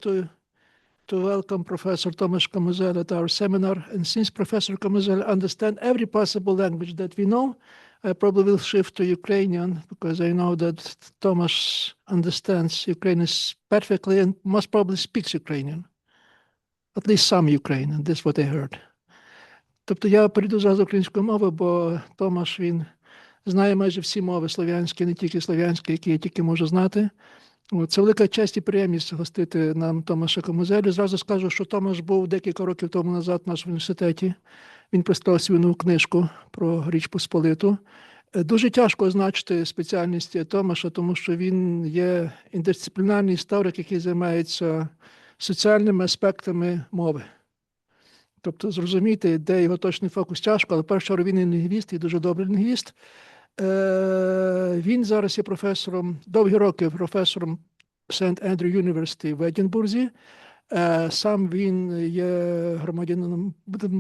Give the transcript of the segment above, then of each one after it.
to welcome Professor Tomasz Kamusella to our seminar. And since Professor Kamusella understands every possible language that we know, I probably will shift to Ukrainian because I know that Tomasz understands Ukrainian perfectly and most probably speaks Ukrainian. At least some Ukrainian, that's what I heard. Тобто я перейду зразу українською мовою, бо Томаш, він знає майже всі мови слов'янські, не тільки слов'янські, які я тільки можу знати. Це велика честь і приємність гостити нам Томаша Камузелю. Зразу скажу, що Томаш був декілька років тому назад в нашому університеті. Він представив свою нову книжку про Річ Посполиту. Дуже тяжко означити спеціальність Томаша, тому що він є інтердисциплінарний історик, який займається соціальними аспектами мови. Тобто зрозуміти, де його точний фокус, тяжко, але перш чергу він і лінгвіст, і дуже добрий лінгвіст. Він зараз є професором, довгі роки професором St. Andrew University в Единбурзі. Сам він є громадянином,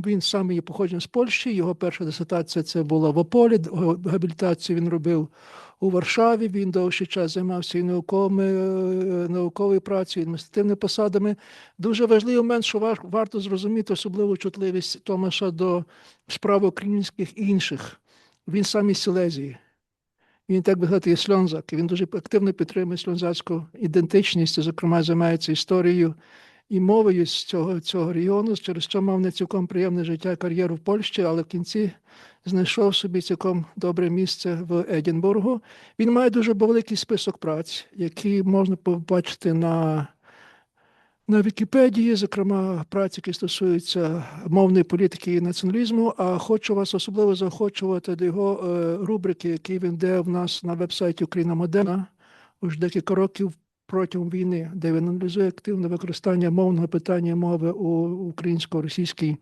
він сам є походженням з Польщі. Його перша дисертація це була в Ополі, габілітацію він робив у Варшаві. Він довший час займався і науковою працею, і адміністративними посадами. Дуже важливий момент, що варто зрозуміти особливу чутливість Томаша до справ українських і інших. Він сам із Сілезії. Він, так би сказати, є сльонзак. Він дуже активно підтримує сльонзацьку ідентичність, зокрема, займається історією і мовою з цього регіону, через що мав не цілком приємне життя і кар'єру в Польщі, але в кінці знайшов собі цілком добре місце в Единбургу. Він має дуже великий список праць, які можна побачити на Вікіпедії, зокрема, праці, які стосуються мовної політики і націоналізму, а хочу вас особливо заохочувати до його рубрики, які він дає в нас на веб-сайті «Україна модерна» уже декілька років протягом війни, де він аналізує активне використання мовного питання мови у українсько-російській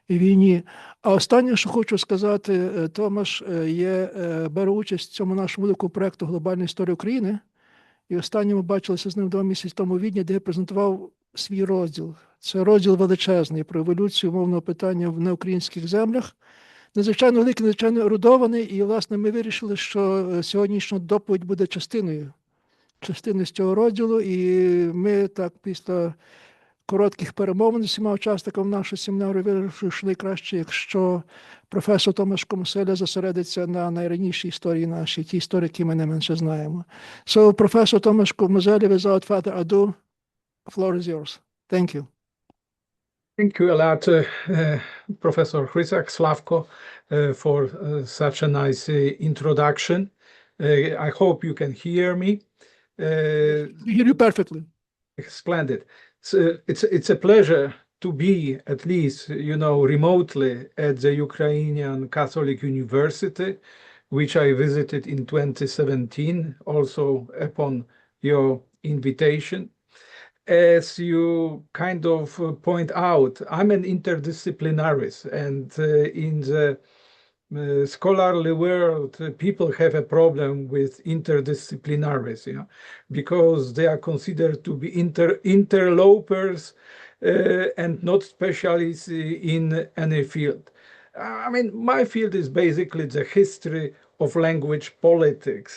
війні. А останнє, що хочу сказати, Томаш бере участь в цьому нашому великому проєкту «Глобальна історія України». І останнє ми бачилися з ним 2 місяці тому у Відні, де я презентував свій розділ. Це розділ величезний про еволюцію мовного питання в неукраїнських землях. Надзвичайно великий, надзвичайно ерудований. І, власне, ми вирішили, що сьогоднішня доповідь буде частиною з цього розділу. І ми так після коротких перемовин з усіма учасниками нашого семінару вирішили, що найкраще, якщо професор Томаш Kamusella зосередиться на найранішій історії нашій, ті історії, які ми не менше знаємо. So, Professor Tomasz Kamusella, without further ado, the floor is yours. Thank you. Thank you a lot, Professor Slavko, for such a nice introduction. I hope you can hear me. We hear you perfectly. Splendid. It's a pleasure to be, at least, remotely at the Ukrainian Catholic University, which I visited in 2017, also upon your invitation. As you kind of point out, I'm an interdisciplinarist, and in the scholarly world, people have a problem with interdisciplinaries, because they are considered to be interlopers and not specialists in any field. I mean, my field is basically the history of language politics,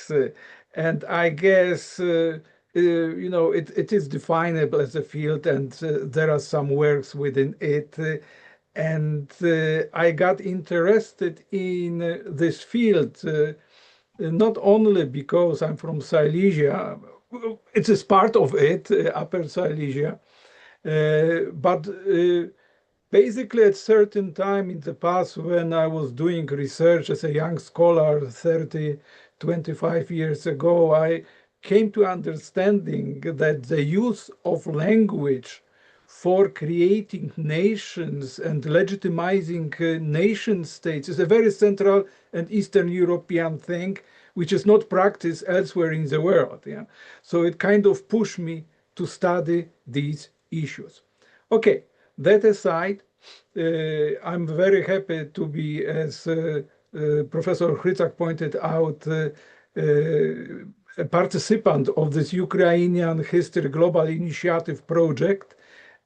and I guess it is definable as a field, and there are some works within it. And I got interested in this field not only because I'm from Silesia, it is part of it, Upper Silesia, but basically at certain time in the past when I was doing research as a young scholar 25 years ago, I came to understanding that the use of language for creating nations and legitimizing nation states is a very central and Eastern European thing, which is not practiced elsewhere in the world. So it kind of pushed me to study these issues. Okay, that aside, I'm very happy to be, as Professor Hrycak pointed out, a participant of this Ukrainian History Global Initiative project.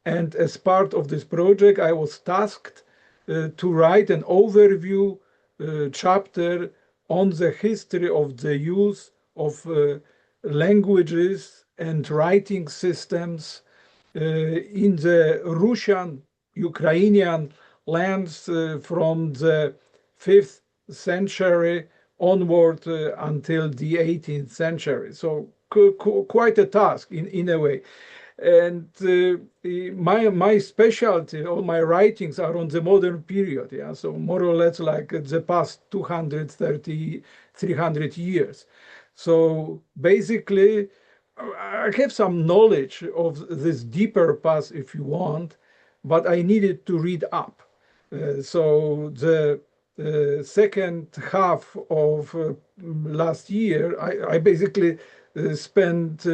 And as part of this project, I was tasked to write an overview chapter on the history of the use of languages and writing systems in the Russian, Ukrainian lands from the 5th century onward until the 18th century. So quite a task in a way. And my specialty, all my writings are on the modern period, yeah, so more or less like the past 230, 300 years. So basically, I have some knowledge of this deeper past, if you want, but I needed to read up. So the second half of last year, I basically spent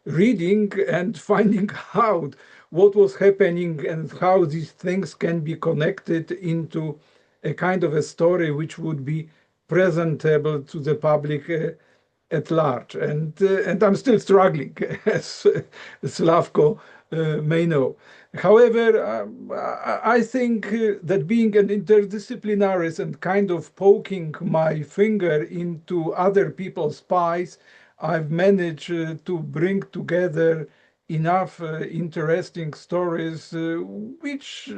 reading and finding out what was happening and how these things can be connected into a kind of a story which would be presentable to the public at large. And I'm still struggling, as Slavko may know. However, I think that being an interdisciplinarist and kind of poking my finger into other people's pies, I've managed to bring together enough interesting stories which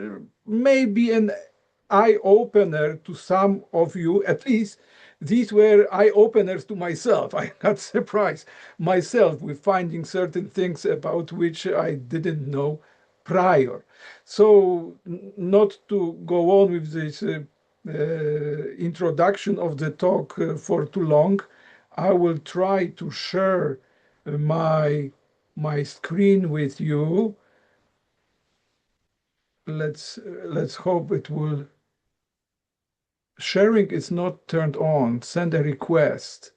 may be an eye-opener to some of you. At least these were eye-openers to myself. I got surprised myself with finding certain things about which I didn't know prior. So not to go on with this introduction of the talk for too long, I will try to share my screen with you. Let's hope it will. Sharing is not turned on. Send a request.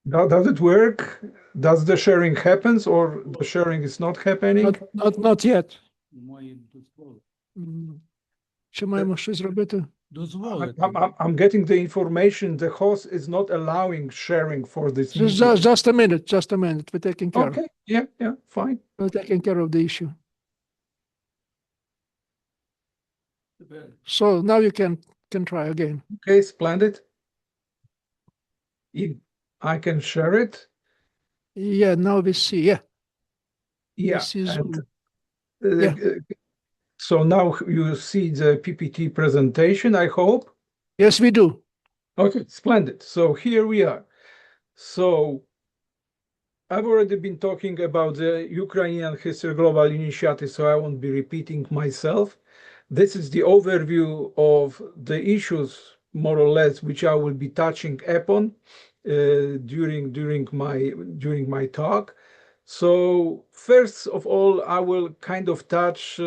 Does it work? Does the sharing happens or the sharing is not happening? Not yet. Має дозволити. Чи маємо щось зробити? Дозволити. I'm getting the information. The host is not allowing sharing for this meeting. Just a minute, just a minute. We're taking care. Okay, yeah, fine. We're taking care of the issue. So now you can try again. Okay, splendid. I can share it. Yeah, now we see. Yeah. Yeah. This is and, yeah. So now you see the PPT presentation, I hope. Yes, we do. Okay, splendid. So here we are. So I've already been talking about the Ukrainian History Global Initiative, so I won't be repeating myself. This is the overview of the issues, more or less, which I will be touching upon during my talk. So first of all, I will kind of touch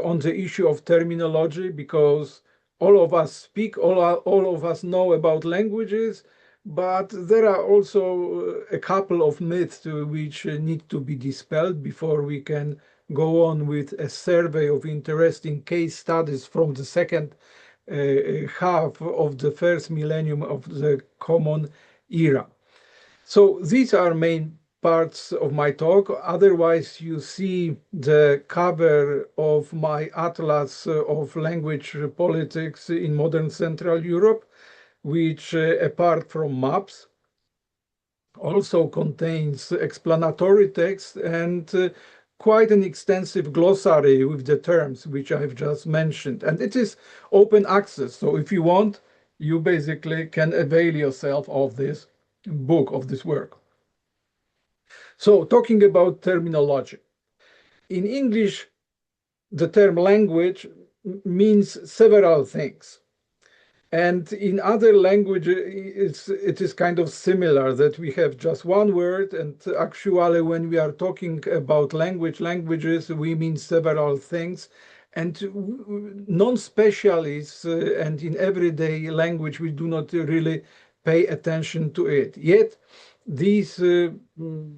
on the issue of terminology, because all of us speak, all of us know about languages, but there are also a couple of myths which need to be dispelled before we can go on with a survey of interesting case studies from the second half of the first millennium of the Common Era. So these are main parts of my talk. Otherwise, you see the cover of my Atlas of Language Politics in Modern Central Europe, which, apart from maps, also contains explanatory text and quite an extensive glossary with the terms which I've just mentioned. And it is open access. So if you want, you basically can avail yourself of this book, of this work. So talking about terminology. In English, the term language means several things. And in other languages, it is kind of similar, that we have just one word. And actually, when we are talking about languages, we mean several things. And non-specialists and in everyday language, we do not really pay attention to it. Yet, these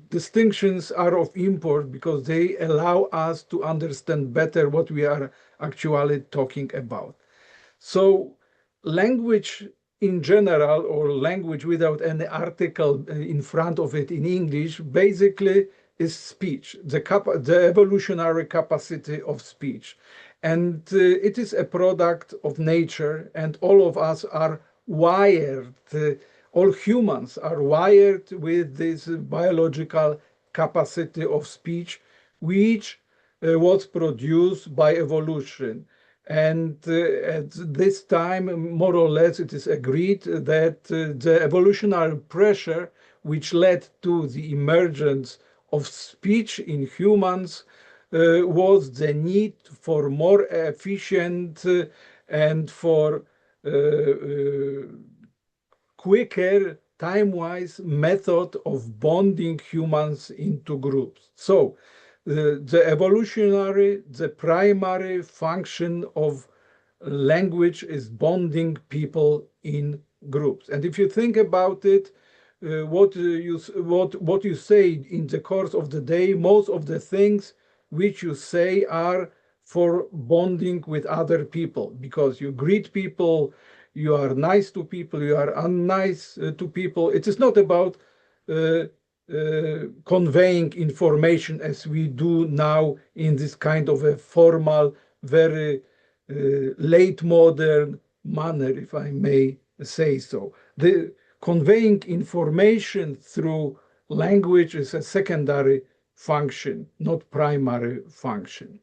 distinctions are of import because they allow us to understand better what we are actually talking about. So language in general, or language without any article in front of it in English, basically is speech, the evolutionary capacity of speech. And it is a product of nature, and all of us are wired all humans are wired with this biological capacity of speech, which was produced by evolution. And at this time, more or less, it is agreed that the evolutionary pressure which led to the emergence of speech in humans was the need for more efficient and for quicker, time-wise method of bonding humans into groups. So the primary function of language is bonding people in groups. And if you think about it, what you say in the course of the day, most of the things which you say are for bonding with other people, because you greet people, you are nice to people, you are unnice to people. It is not about conveying information as we do now in this kind of a formal, very late modern manner, if I may say so. The conveying information through language is a secondary function, not primary function.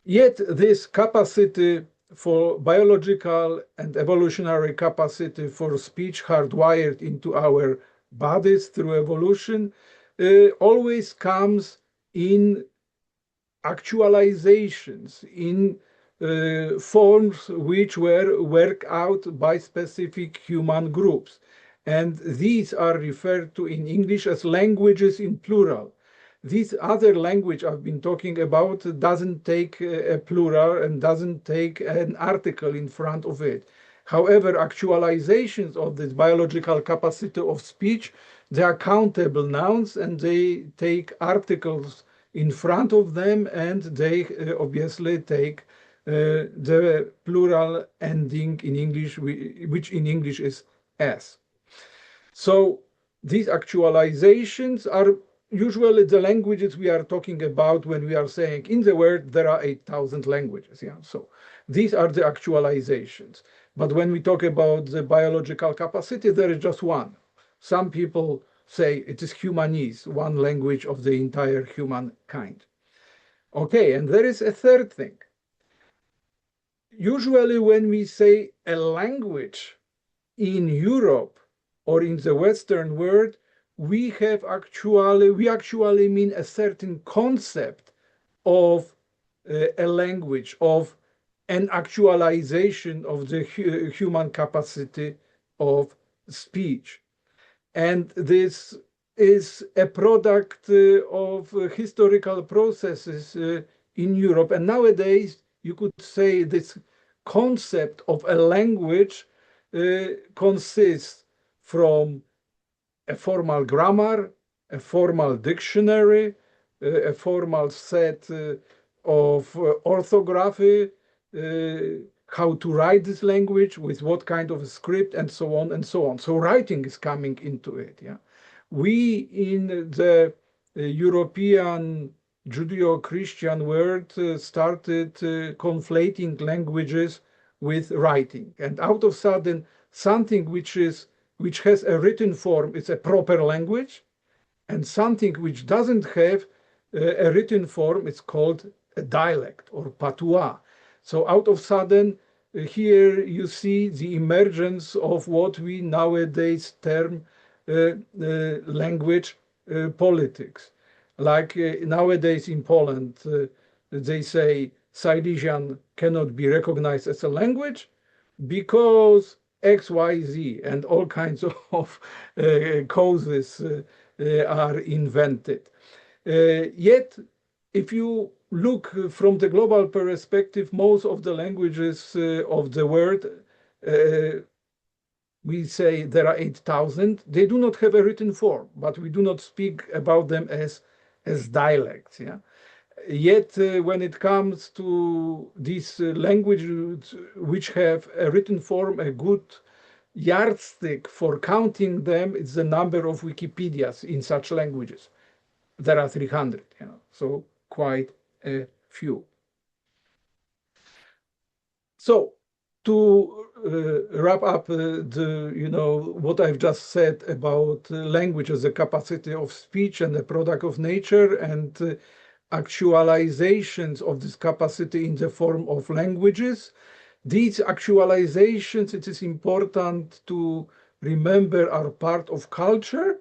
Yet this capacity for biological and evolutionary capacity for speech hardwired into our bodies through evolution always comes in actualizations, in forms which were worked out by specific human groups. And these are referred to in English as languages in plural. This other language I've been talking about doesn't take a plural and doesn't take an article in front of it. However, actualizations of this biological capacity of speech, they are countable nouns and they take articles in front of them, and they obviously take the plural ending in English, which in English is s. So these actualizations are usually the languages we are talking about when we are saying in the world there are 8,000 languages. Yeah, so these are the actualizations. But when we talk about the biological capacity, there is just one. Some people say it is humanese, one language of the entire humankind. Okay, and there is a third thing. Usually when we say a language in Europe or in the Western world, we actually mean a certain concept of a language, of an actualization of the human capacity of speech. And this is a product of historical processes in Europe. And nowadays, you could say this concept of a language consists from a formal grammar, a formal dictionary, a formal set of orthography, how to write this language, with what kind of a script, and so on and so on. So writing is coming into it. Yeah, we in the European Judeo-Christian world started conflating languages with writing, and out of sudden something which has a written form is a proper language, and something which doesn't have a written form is called a dialect or patois. So out of sudden, here you see the emergence of what we nowadays term language politics. Like nowadays in Poland, they say Silesian cannot be recognized as a language because XYZ, and all kinds of causes are invented. Yet, if you look from the global perspective, most of the languages of the world, we say there are 8,000. They do not have a written form, but we do not speak about them as dialects. Yeah. Yet, when it comes to these languages which have a written form, a good yardstick for counting them is the number of Wikipedias in such languages. There are 300, you know, so quite a few. So to wrap up what I've just said about language as a capacity of speech and a product of nature, and actualizations of this capacity in the form of languages. These actualizations, it is important to remember, are part of culture,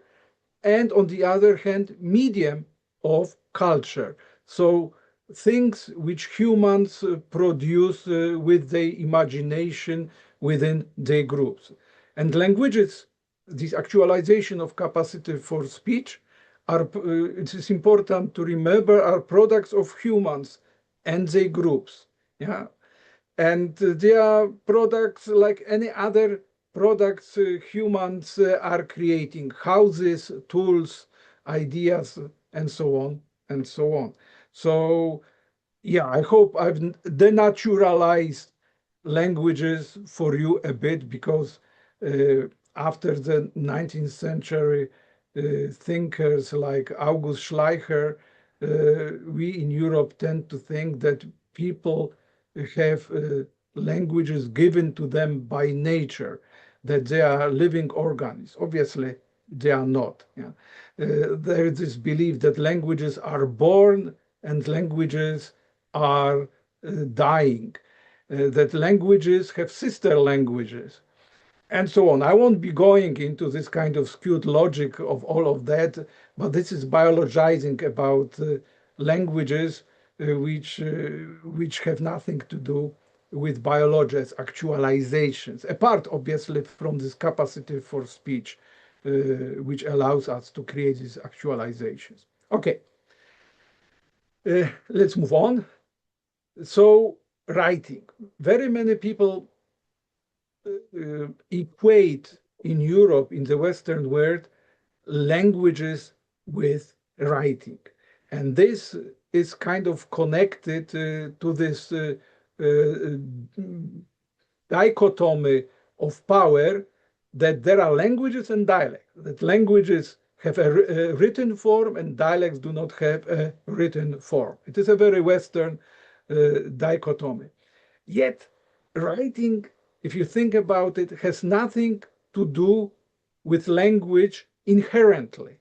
and on the other hand, medium of culture. So things which humans produce with their imagination within their groups. And languages, this actualization of capacity for speech, it is important to remember, are products of humans and their groups. Yeah, and they are products like any other products humans are creating: houses, tools, ideas, and so on and so on. So yeah, I hope I've denaturalized languages for you a bit, because after the 19th century thinkers like August Schleicher, we in Europe tend to think that people have languages given to them by nature, that they are living organisms. Obviously, they are not. Yeah? There is this belief that languages are born and languages are dying, that languages have sister languages, and so on. I won't be going into this kind of skewed logic of all of that, but this is biologizing about languages which have nothing to do with biology as actualizations, apart obviously from this capacity for speech, which allows us to create these actualizations. Okay, let's move on. So writing, very many people equate in Europe, in the Western world, languages with writing. And this is kind of connected to this dichotomy of power, that there are languages and dialects, that languages have a written form and dialects do not have a written form. It is a very Western dichotomy. Yet writing, if you think about it, has nothing to do with language inherently.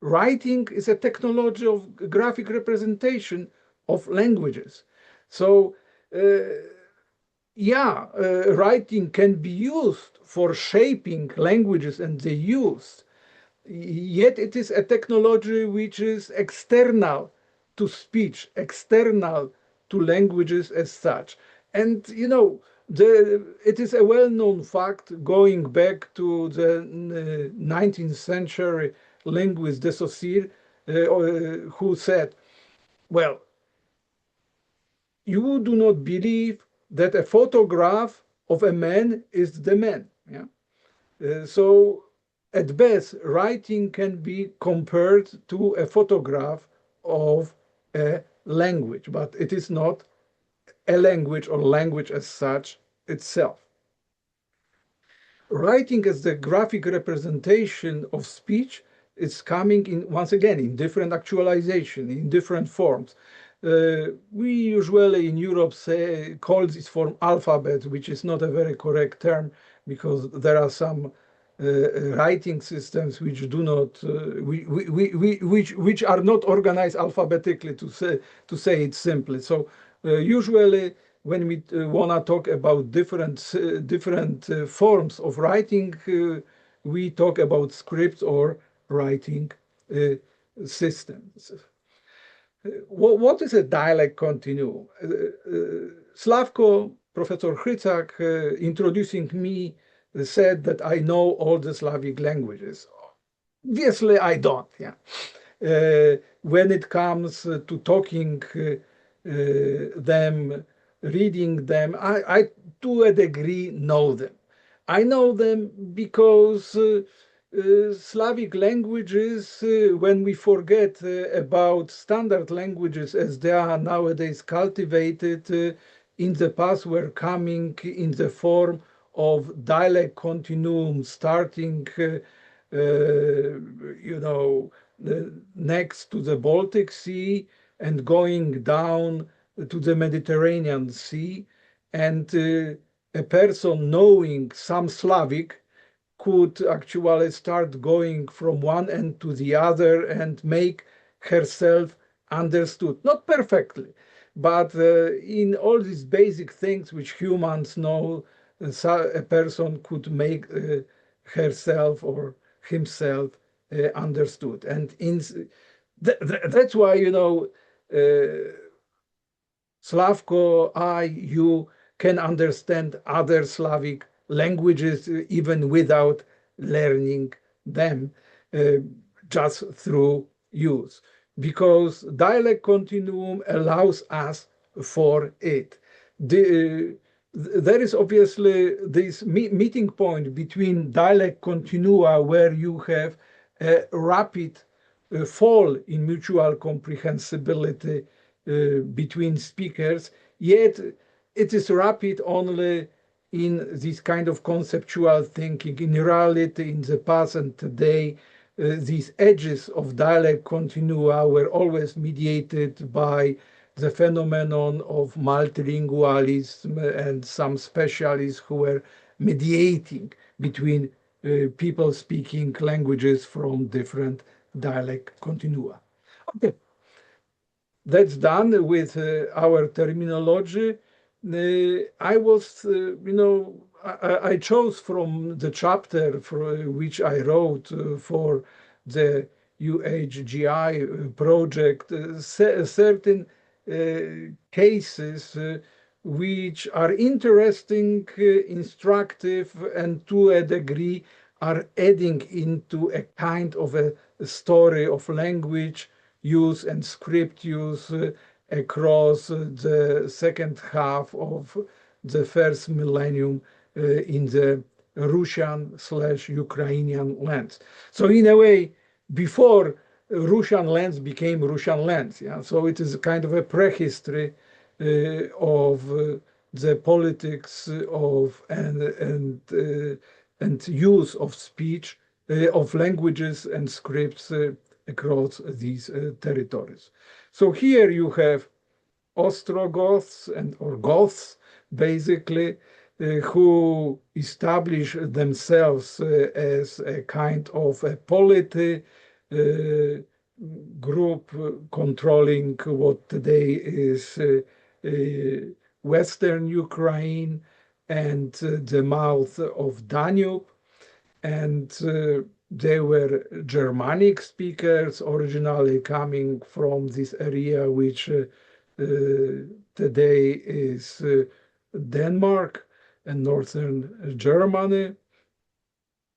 Writing is a technology of graphic representation of languages. So writing can be used for shaping languages and the use, yet it is a technology which is external to speech, external to languages as such. And it is a well-known fact, going back to the 19th century linguist de Saussure, who said, well, you do not believe that a photograph of a man is the man. Yeah? So at best, writing can be compared to a photograph of a language, but it is not a language or language as such itself. Writing as the graphic representation of speech is coming in, once again, in different actualization, in different forms. We usually in Europe call this form alphabet, which is not a very correct term, because there are some writing systems which do not, which are not organized alphabetically, to say it simply. So usually, when we want to talk about different forms of writing, we talk about scripts or writing systems. What is a dialect continuum? Slavko, Professor Hrycak, introducing me, said that I know all the Slavic languages. Obviously, I don't. Yeah. When it comes to talking them, reading them, I to a degree know them. I know them because Slavic languages, when we forget about standard languages as they are nowadays cultivated, in the past were coming in the form of dialect continuum, starting next to the Baltic Sea and going down to the Mediterranean Sea, and a person knowing some Slavic could actually start going from one end to the other and make herself understood. Not perfectly, but in all these basic things which humans know, a person could make herself or himself understood. And that's why, you know, Slavko, you can understand other Slavic languages even without learning them, just through use, because dialect continuum allows us for it. There is obviously this meeting point between dialect continua, where you have a rapid fall in mutual comprehensibility between speakers, yet it is rapid only in this kind of conceptual thinking. In reality, in the past and today, these edges of dialect continua were always mediated by the phenomenon of multilingualism and some specialists who were mediating between people speaking languages from different dialect continua. Okay, that's done with our terminology. I was, you know, I chose from the chapter for which I wrote for the UHGI project certain cases which are interesting, instructive, and to a degree are adding into a kind of a story of language use and script use across the second half of the first millennium in the Russian/Ukrainian lands. So in a way, before Russian lands became Russian lands, yeah. So it is a kind of a prehistory of the politics of and use of speech, of languages and scripts across these territories. So here you have Ostrogoths or Goths, basically, who establish themselves as a kind of a polity group controlling what today is Western Ukraine and the mouth of Danube. And they were Germanic speakers, originally coming from this area, which today is Denmark and northern Germany.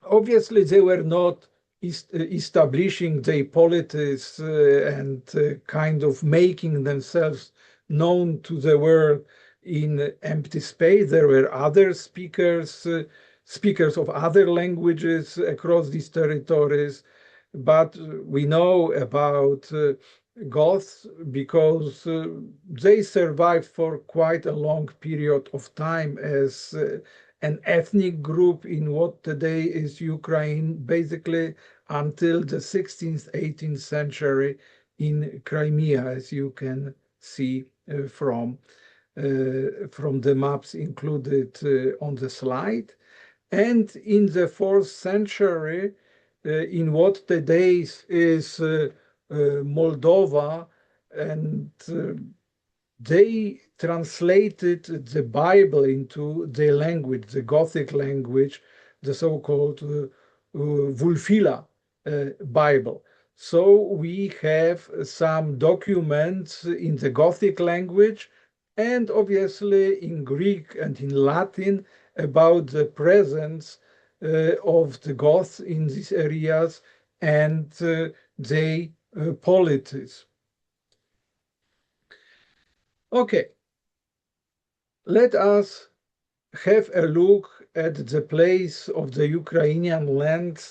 Obviously, they were not establishing their polities and kind of making themselves known to the world in empty space. There were other speakers, speakers of other languages across these territories, but we know about Goths because they survived for quite a long period of time as an ethnic group in what today is Ukraine, basically until the 16th, 18th century in Crimea, as you can see from the maps included on the slide. And in the 4th century, in what today is Moldova, and they translated the Bible into their language, the Gothic language, the so-called Wulfila Bible. So we have some documents in the Gothic language and obviously in Greek and in Latin about the presence of the Goths in these areas and their polities. Okay, let us have a look at the place of the Ukrainian lands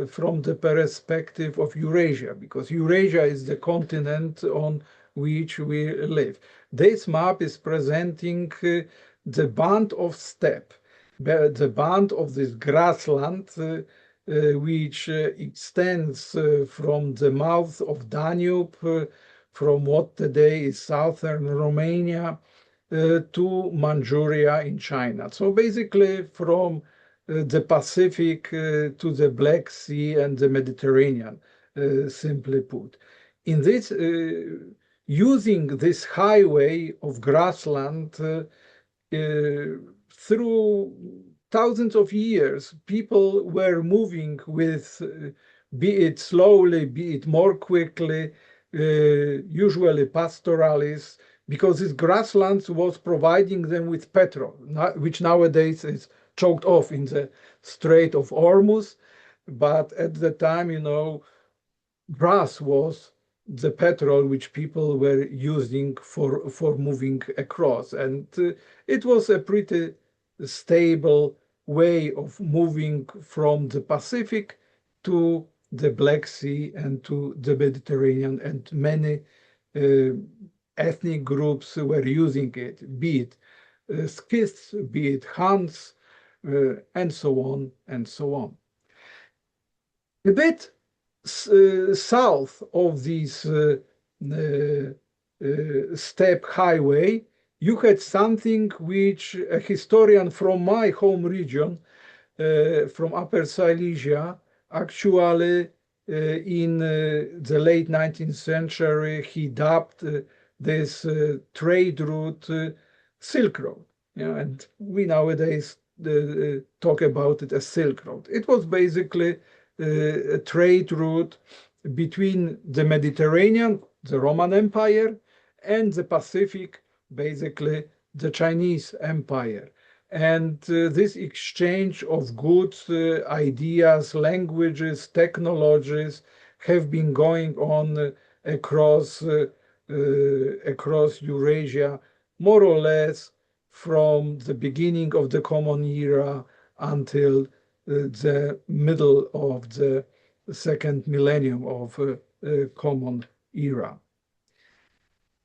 from the perspective of Eurasia, because Eurasia is the continent on which we live. This map is presenting the band of steppe, the band of this grassland, which extends from the mouth of Danube, from what today is southern Romania, to Manchuria in China. So basically from the Pacific to the Black Sea and the Mediterranean, simply put. In this, using this highway of grassland through thousands of years, people were moving with, be it slowly, be it more quickly, usually pastoralists, because this grasslands was providing them with petrol, which nowadays is choked off in the Strait of Hormuz. But at the time, you know, grass was the petrol which people were using for moving across. And it was a pretty stable way of moving from the Pacific to the Black Sea and to the Mediterranean, and many ethnic groups were using it, be it Scyths, be it Huns, and so on and so on. A bit south of this steppe highway, you had something which a historian from my home region, from Upper Silesia, actually in the late 19th century, he dubbed this trade route Silk Road. Yeah, and we nowadays talk about it as Silk Road. It was basically a trade route between the Mediterranean, the Roman Empire, and the Pacific, basically the Chinese Empire. And this exchange of goods, ideas, languages, technologies have been going on across Eurasia, more or less from the beginning of the Common Era until the middle of the second millennium of Common Era.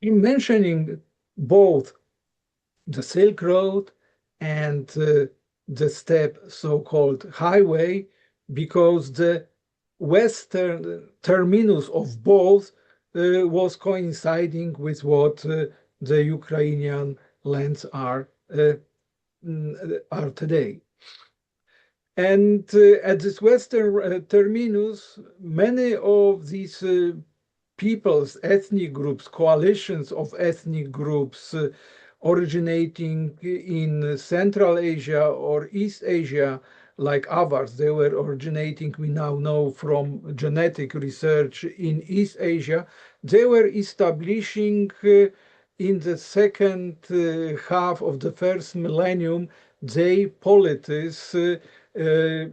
In mentioning both the Silk Road and the steppe so-called highway, because the western terminus of both was coinciding with what the Ukrainian lands are today. And at this western terminus, many of these peoples, ethnic groups, coalitions of ethnic groups originating in Central Asia or East Asia, like Avars, they were originating, we now know from genetic research, in East Asia. They were establishing in the second half of the first millennium their polities, you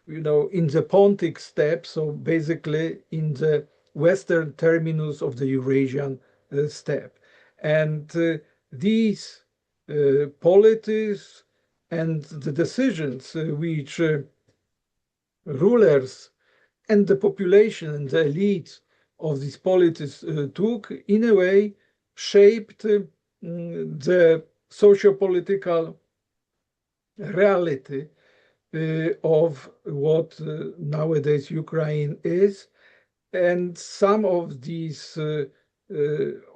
know, in the Pontic steppe, so basically in the western terminus of the Eurasian steppe. And these polities and the decisions which rulers and the population and the elites of these polities took, in a way, shaped the socio-political reality of what nowadays Ukraine is. And some of these,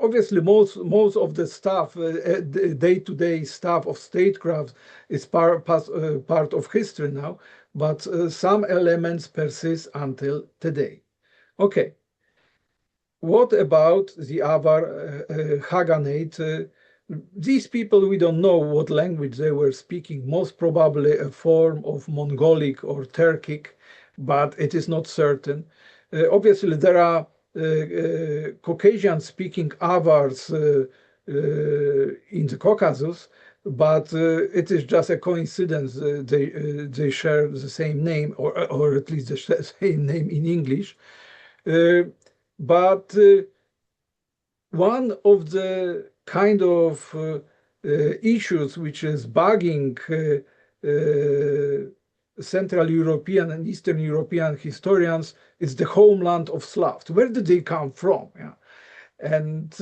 obviously most of the stuff, day-to-day stuff of statecraft is part of history now, but some elements persist until today. Okay, what about the Avar Khaganate? These people, we don't know what language they were speaking, most probably a form of Mongolic or Turkic, but it is not certain. Obviously, there are Caucasian-speaking Avars in the Caucasus, but it is just a coincidence. They share the same name, or at least the same name in English. But one of the kind of issues which is bugging Central European and Eastern European historians is the homeland of Slavs. Where did they come from? Yeah. And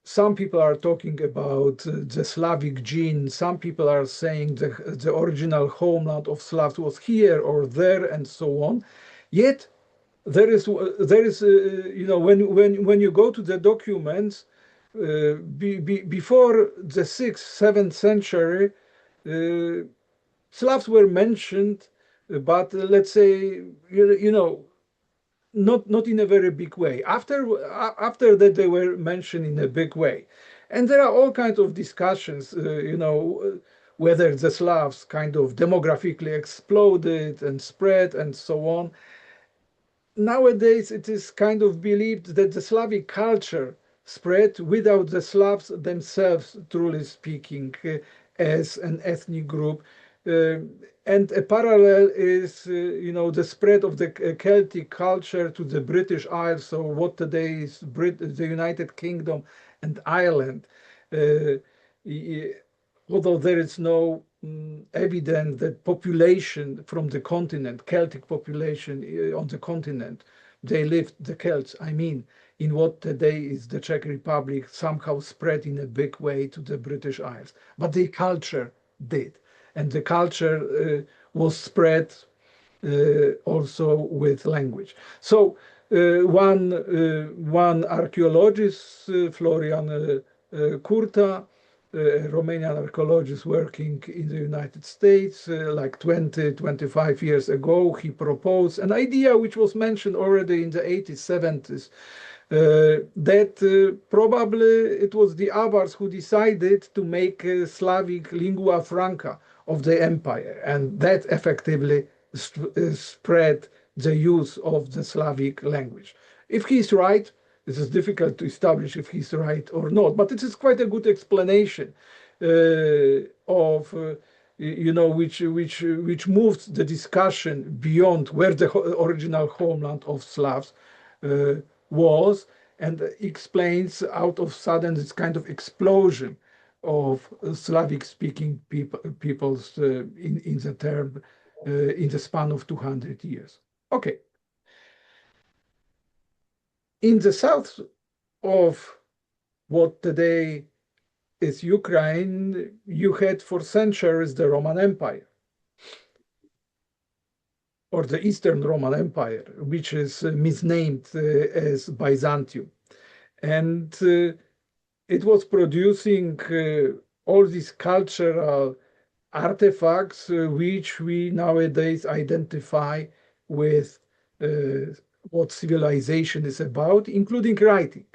some people are talking about the Slavic gene. Some people are saying the original homeland of Slavs was here or there, and so on. Yet there is you know, when you go to the documents, before the 6th, 7th century, Slavs were mentioned, but let's say, not in a very big way. After that, they were mentioned in a big way. And there are all kinds of discussions, whether the Slavs kind of demographically exploded and spread and so on. Nowadays, it is kind of believed that the Slavic culture spread without the Slavs themselves, truly speaking, as an ethnic group. And a parallel is, the spread of the Celtic culture to the British Isles, so what today is the United Kingdom and Ireland. Although there is no evidence that population from the continent, Celtic population on the continent, they lived, the Celts, I mean, in what today is the Czech Republic, somehow spread in a big way to the British Isles. But the culture did. And the culture was spread also with language. So one archaeologist, Florian Curta, a Romanian archaeologist working in the United States, like 25 years ago, he proposed an idea which was mentioned already in the 80s, 70s, that probably it was the Avars who decided to make Slavic lingua franca of the empire, and that effectively spread the use of the Slavic language. If he's right, this is difficult to establish if he's right or not, but it is quite a good explanation of which moves the discussion beyond where the original homeland of Slavs was, and explains out of sudden this kind of explosion of Slavic-speaking peoples in the term in the span of 200 years. Okay. In the south of what today is Ukraine, you had for centuries the Roman Empire, or the Eastern Roman Empire, which is misnamed as Byzantium. And it was producing all these cultural artifacts which we nowadays identify with what civilization is about, including writing.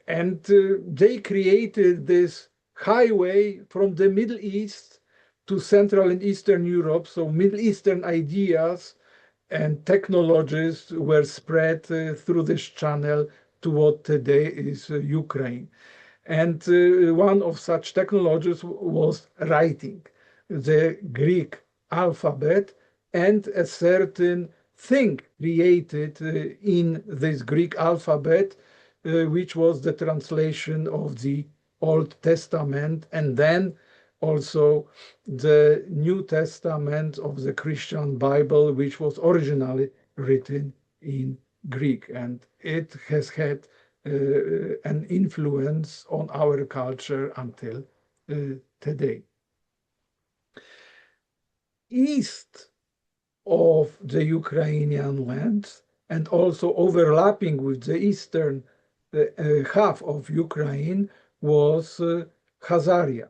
And they created this highway from the Middle East to Central and Eastern Europe. So Middle Eastern ideas and technologies were spread through this channel to what today is Ukraine. And one of such technologies was writing, the Greek alphabet, and a certain thing created in this Greek alphabet, which was the translation of the Old Testament, and then also the New Testament of the Christian Bible, which was originally written in Greek. And it has had an influence on our culture until today. East of the Ukrainian lands, and also overlapping with the eastern half of Ukraine, was Khazaria.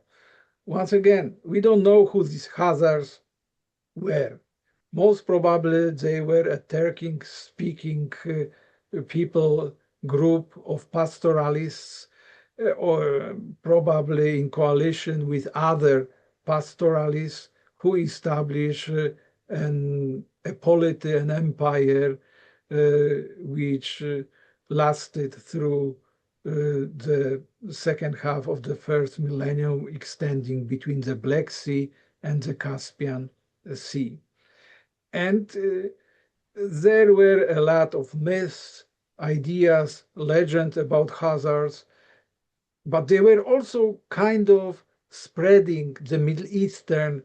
Once again, we don't know who these Khazars were. Most probably they were a Turkic-speaking people group of pastoralists, or probably in coalition with other pastoralists who established a polity, an empire, which lasted through the second half of the first millennium, extending between the Black Sea and the Caspian Sea. And there were a lot of myths, ideas, legends about Khazars, but they were also kind of spreading the Middle Eastern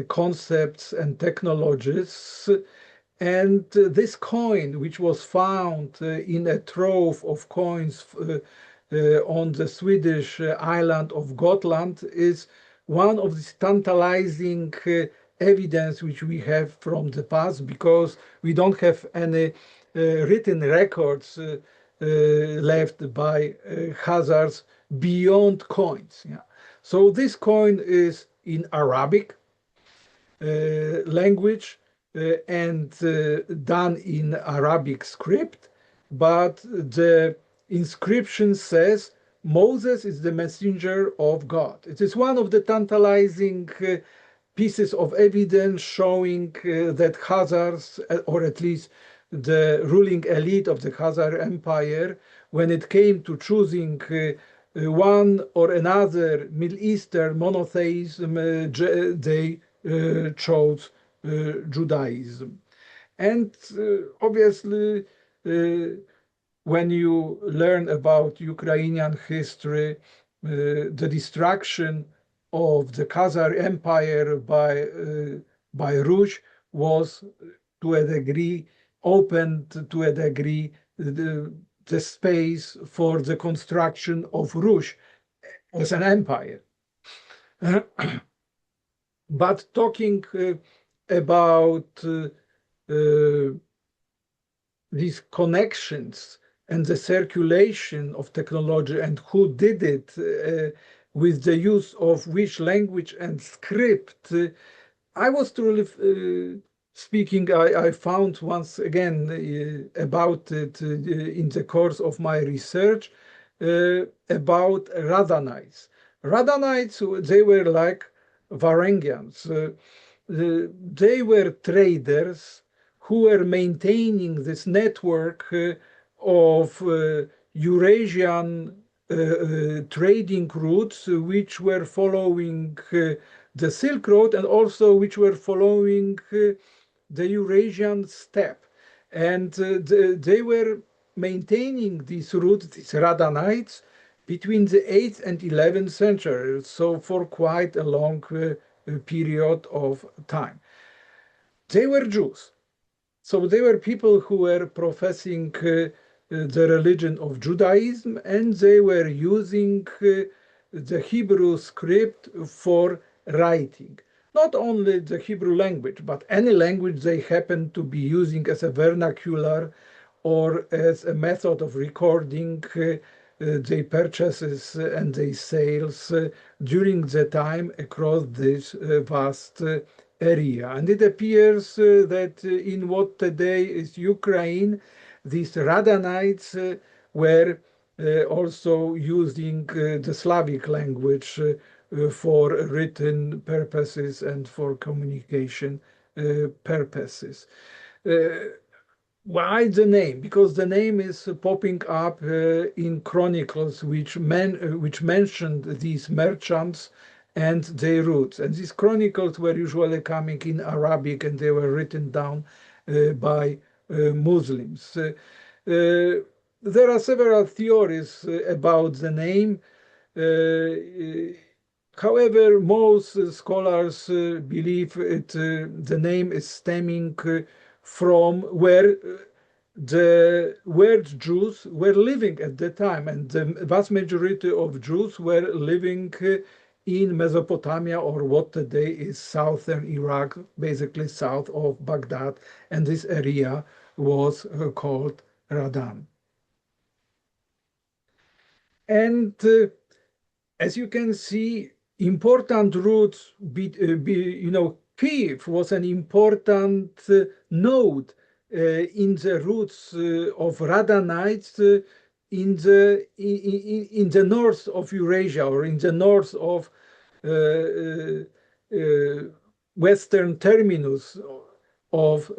concepts and technologies. And this coin, which was found in a trove of coins on the Swedish island of Gotland, is one of the tantalizing evidence which we have from the past, because we don't have any written records left by Khazars beyond coins. Yeah. So this coin is in Arabic language and done in Arabic script, but the inscription says Moses is the messenger of God. It is one of the tantalizing pieces of evidence showing that Khazars, or at least the ruling elite of the Khazar Empire, when it came to choosing one or another Middle Eastern monotheism, they chose Judaism. And obviously, when you learn about Ukrainian history, the destruction of the Khazar Empire by Rush was to a degree opened to a degree the space for the construction of Rush as an empire. But talking about these connections and the circulation of technology and who did it with the use of which language and script, I was truly speaking, I found once again about it in the course of my research about Radhanites. Radhanites, they were like Varangians. They were traders who were maintaining this network of Eurasian trading routes, which were following the Silk Road and also which were following the Eurasian steppe. And they were maintaining these routes, these Radhanites, between the 8th and 11th century, so for quite a long period of time. They were Jews. So they were people who were professing the religion of Judaism, and they were using the Hebrew script for writing. Not only the Hebrew language, but any language they happened to be using as a vernacular or as a method of recording their purchases and their sales during the time across this vast area. And it appears that in what today is Ukraine, these Radhanites were also using the Slavic language for written purposes and for communication purposes. Why the name? Because the name is popping up in chronicles which mentioned these merchants and their roots. And these chronicles were usually coming in Arabic, and they were written down by Muslims. There are several theories about the name. However, most scholars believe the name is stemming from where the word Jews were living at the time, and the vast majority of Jews were living in Mesopotamia, or what today is southern Iraq, basically south of Baghdad, and this area was called Radan. And as you can see, important routes, Kiev was an important node in the routes of Radhanites in the north of Eurasia, or in the north of western terminus of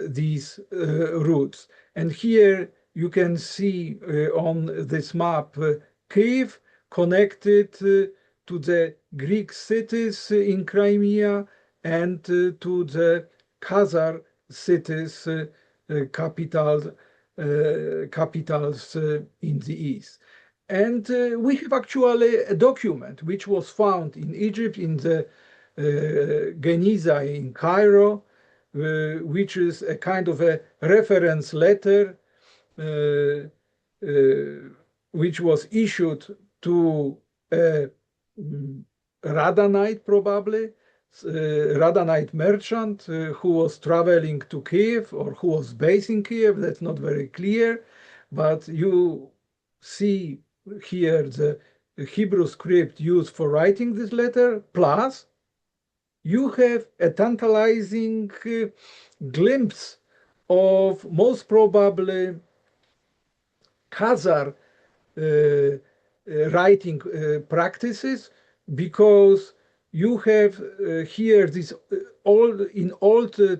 these routes. And here you can see on this map Kiev connected to the Greek cities in Crimea and to the Khazar cities, capitals in the east. And we have actually a document which was found in Egypt, in the Geniza in Cairo, which is a kind of a reference letter which was issued to a Radhanite, probably, Radhanite merchant who was traveling to Kiev, or who was based in Kiev, that's not very clear, but you see here the Hebrew script used for writing this letter, plus you have a tantalizing glimpse of most probably Khazar writing practices, because you have here this old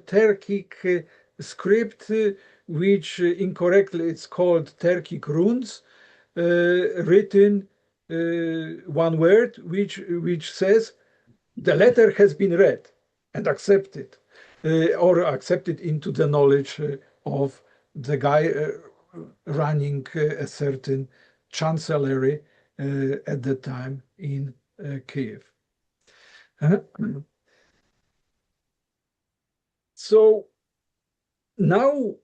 Turkic script, which incorrectly it's called Turkic runes, written one word which says the letter has been read and accepted, or accepted into the knowledge of the guy running a certain chancellery at the time in Kiev. So now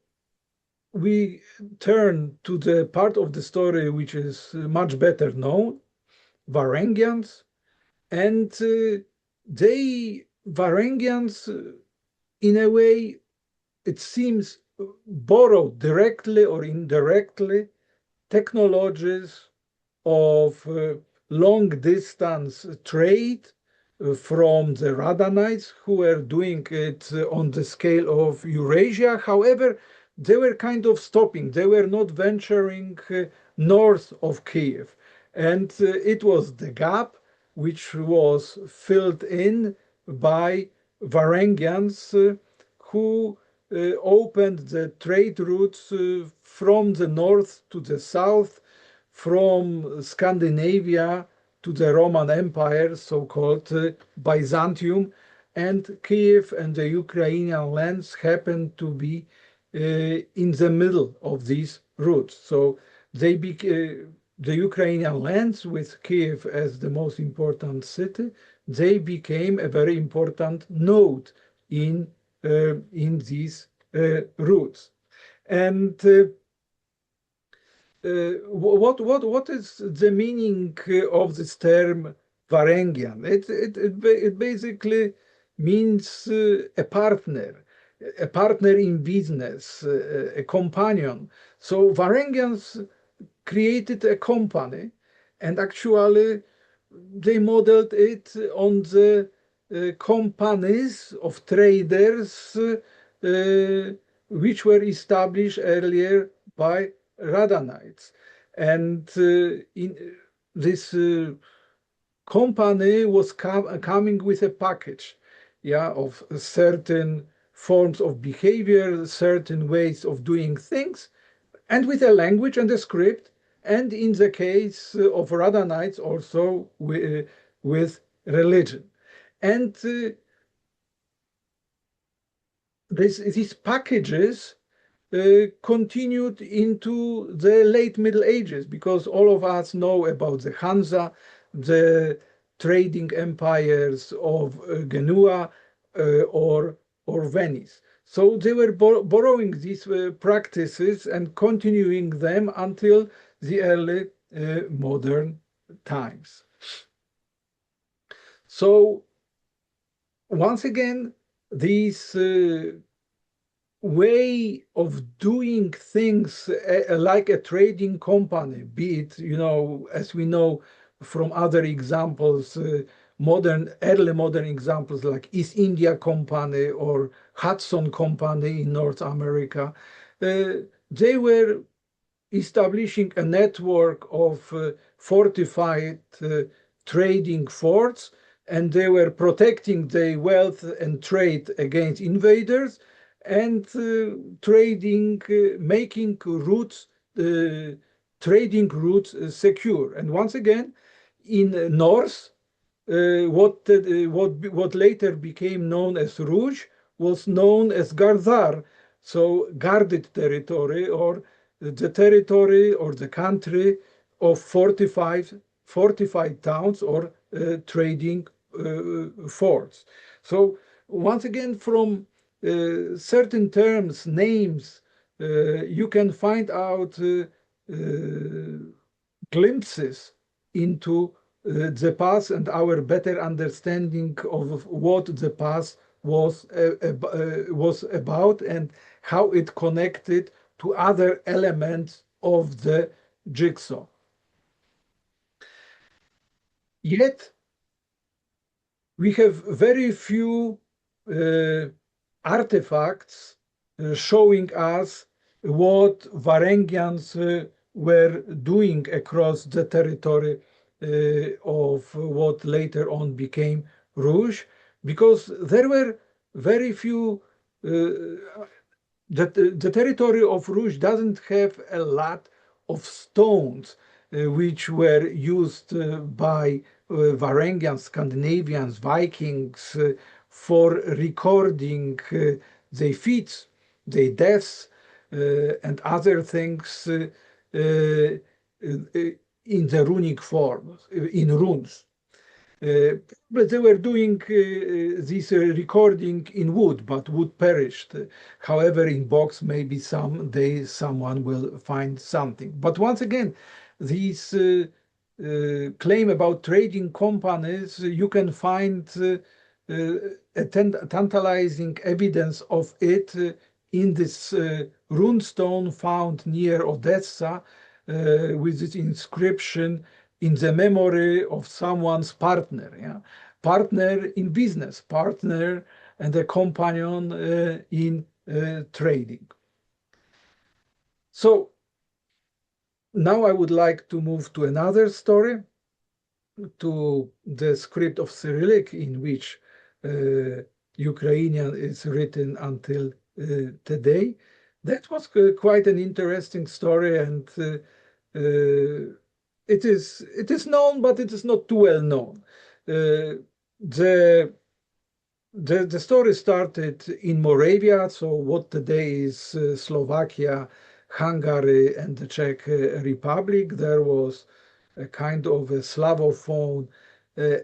we turn to the part of the story which is much better known, Varangians, and Varangians, in a way, it seems, borrowed directly or indirectly technologies of long-distance trade from the Radhanites, who were doing it on the scale of Eurasia. However, they were kind of stopping. They were not venturing north of Kiev. And it was the gap which was filled in by Varangians, who opened the trade routes from the north to the south, from Scandinavia to the Roman Empire, so-called Byzantium, and Kiev and the Ukrainian lands happened to be in the middle of these routes. So they became the Ukrainian lands, with Kiev as the most important city, they became a very important node in these routes. And what is the meaning of this term Varangian? It basically means a partner in business, a companion. So Varangians created a company, and actually they modeled it on the companies of traders which were established earlier by Radhanites. And in this company was coming with a package, of certain forms of behavior, certain ways of doing things, and with a language and a script, and in the case of Radhanites also with religion. And these packages continued into the late Middle Ages, because all of us know about the Hansa, the trading empires of Genoa or Venice. So they were borrowing these practices and continuing them until the early modern times. So once again, this way of doing things like a trading company, be it, as we know from other examples, early modern examples like East India Company or Hudson Company in North America, they were establishing a network of fortified trading forts, and they were protecting their wealth and trade against invaders, and trading, making routes, trading routes secure. And once again, in north, what later became known as Rouge was known as Gardar, so guarded territory, or the territory or the country of fortified towns or trading forts. So once again, from certain terms, names, you can find out glimpses into the past and our better understanding of what the past was about and how it connected to other elements of the jigsaw. Yet, we have very few artifacts showing us what Varangians were doing across the territory of what later on became Rus, because there were very few, the territory of Rus doesn't have a lot of stones which were used by Varangians, Scandinavians, Vikings for recording their feats, their deaths, and other things in the runic form, in runes. But they were doing this recording in wood, but wood perished. However, in box, maybe someday someone will find something. But once again, this claim about trading companies, you can find tantalizing evidence of it in this runestone found near Odessa with this inscription, in the memory of someone's partner, yeah? Partner in business, partner and a companion in trading. So now I would like to move to another story, to the script of Cyrillic, in which Ukrainian is written until today. That was quite an interesting story, and it is known, but it is not too well known. The story started in Moravia, so what today is Slovakia, Hungary, and the Czech Republic. There was a kind of a Slavophone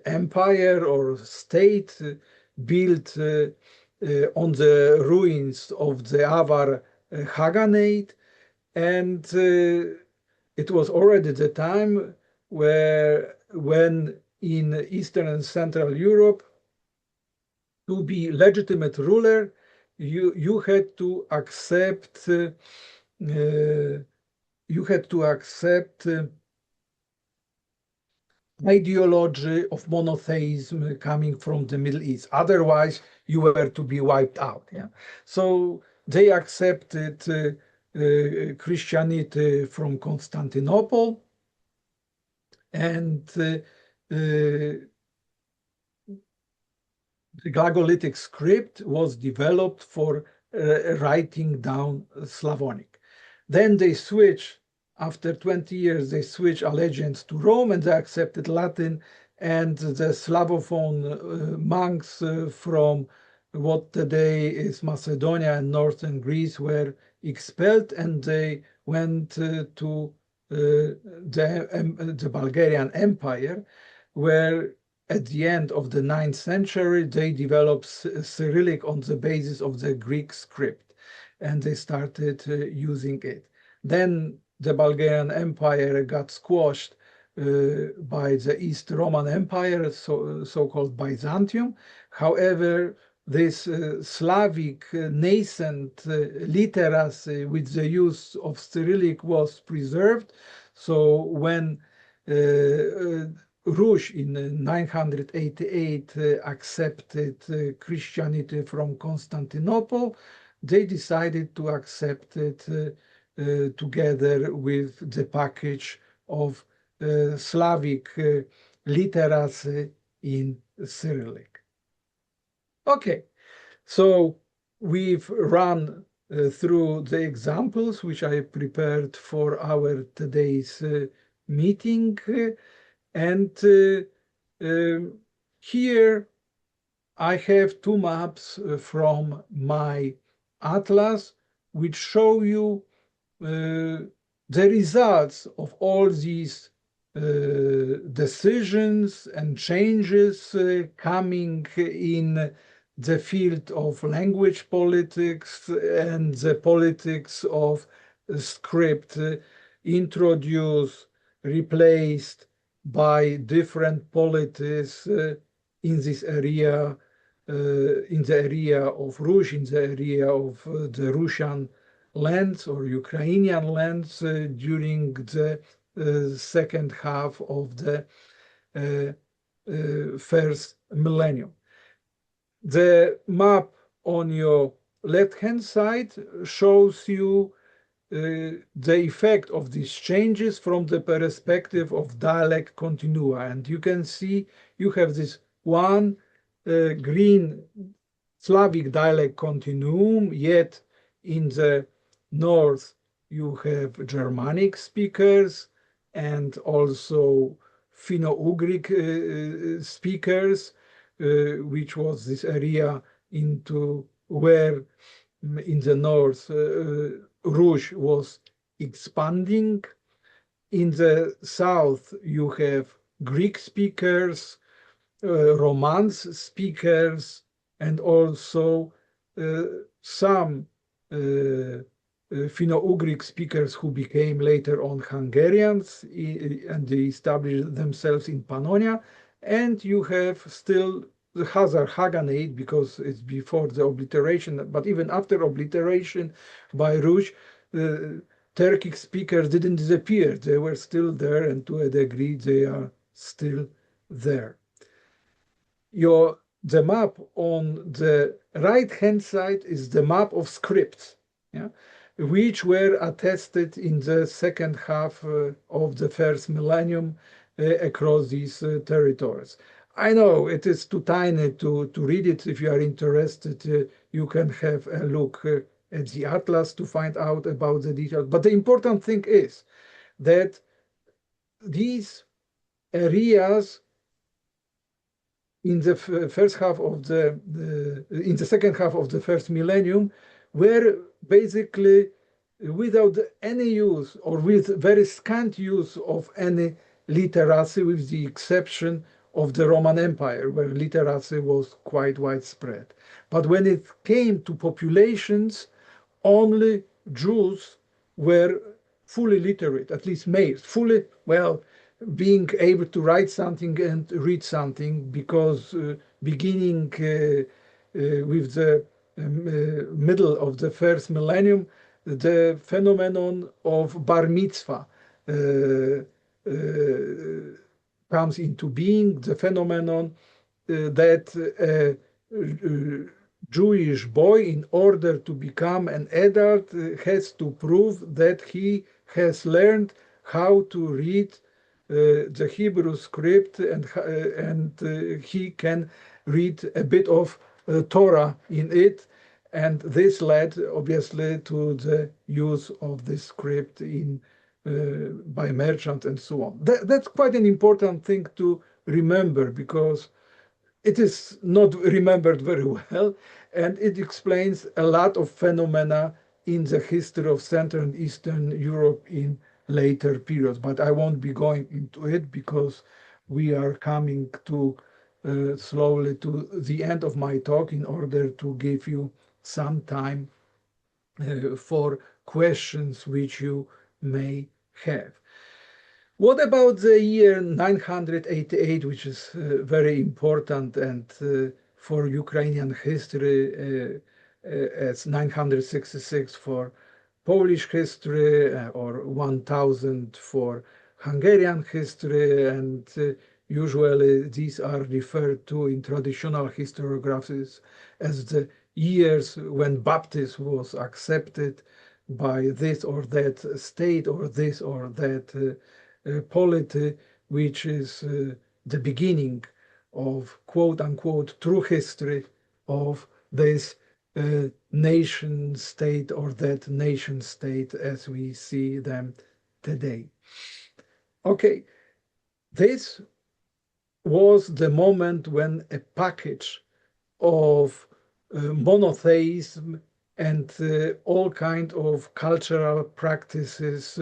empire or state built on the ruins of the Avar Khaganate, and it was already the time when in Eastern and Central Europe, to be legitimate ruler, you had to accept ideology of monotheism coming from the Middle East. Otherwise, you were to be wiped out. Yeah, so they accepted Christianity from Constantinople, and the Glagolitic script was developed for writing down Slavonic. Then they switched, after 20 years, they switched allegiance to Rome, and they accepted Latin, and the Slavophone monks from what today is Macedonia and northern Greece were expelled, and they went to the Bulgarian Empire, where at the end of the 9th century, they developed Cyrillic on the basis of the Greek script, and they started using it. Then the Bulgarian Empire got squashed by the East Roman Empire, so-called Byzantium. However, this Slavic nascent literacy with the use of Cyrillic was preserved. So when Rus in 988 accepted Christianity from Constantinople, they decided to accept it together with the package of Slavic literacy in Cyrillic. Okay, so we've run through the examples which I prepared for our today's meeting, and here I have two maps from my atlas which show you the results of all these decisions and changes coming in the field of language politics and the politics of script, introduced, replaced by different polities in this area, in the area of Rus, in the area of the Russian lands or Ukrainian lands during the second half of the first millennium. The map on your left-hand side shows you the effect of these changes from the perspective of dialect continua. And you can see you have this one green Slavic dialect continuum, yet in the north you have Germanic speakers and also Finno-Ugric speakers, which was this area into where in the north Ruś was expanding. In the south you have Greek speakers, Romance speakers, and also some Finno-Ugric speakers who became later on Hungarians, and they established themselves in Pannonia. And you have still the Khazar Khaganate, because it's before the obliteration, but even after obliteration by Ruś, Turkic speakers didn't disappear. They were still there, and to a degree they are still there. The map on the right-hand side is the map of scripts, yeah, which were attested in the second half of the first millennium across these territories. I know it is too tiny to read it. If you are interested, you can have a look at the atlas to find out about the details. But the important thing is that these areas in the first half of in the second half of the first millennium were basically without any use, or with very scant use of any literacy, with the exception of the Roman Empire, where literacy was quite widespread. But when it came to populations, only Jews were fully literate, at least males, fully, well, being able to write something and read something, because beginning with the middle of the first millennium, the phenomenon of bar mitzvah comes into being, the phenomenon that a Jewish boy, in order to become an adult, has to prove that he has learned how to read the Hebrew script, and he can read a bit of Torah in it. And this led, obviously, to the use of this script by merchants and so on. That's quite an important thing to remember, because it is not remembered very well, and it explains a lot of phenomena in the history of Central and Eastern Europe in later periods. But I won't be going into it, because we are coming to slowly to the end of my talk, in order to give you some time for questions which you may have. What about the year 988, which is very important, and for Ukrainian history, as 966 for Polish history, or 1000 for Hungarian history, and usually these are referred to in traditional historiographies as the years when baptism was accepted by this or that state, or this or that polity, which is the beginning of quote-unquote true history of this nation state, or that nation state as we see them today. Okay, this was the moment when a package of monotheism and all kind of cultural practices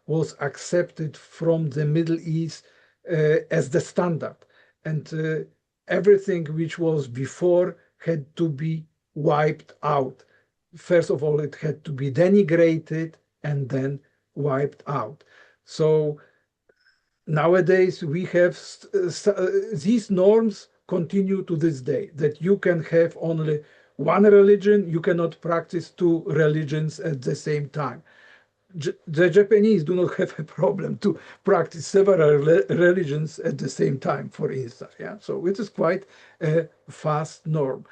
was accepted from the Middle East as the standard, and everything which was before had to be wiped out. First of all, it had to be denigrated and then wiped out. So nowadays we have these norms continue to this day, that you can have only one religion, you cannot practice two religions at the same time. The Japanese do not have a problem to practice several religions at the same time, for instance. Yeah, so it is quite a fast norm.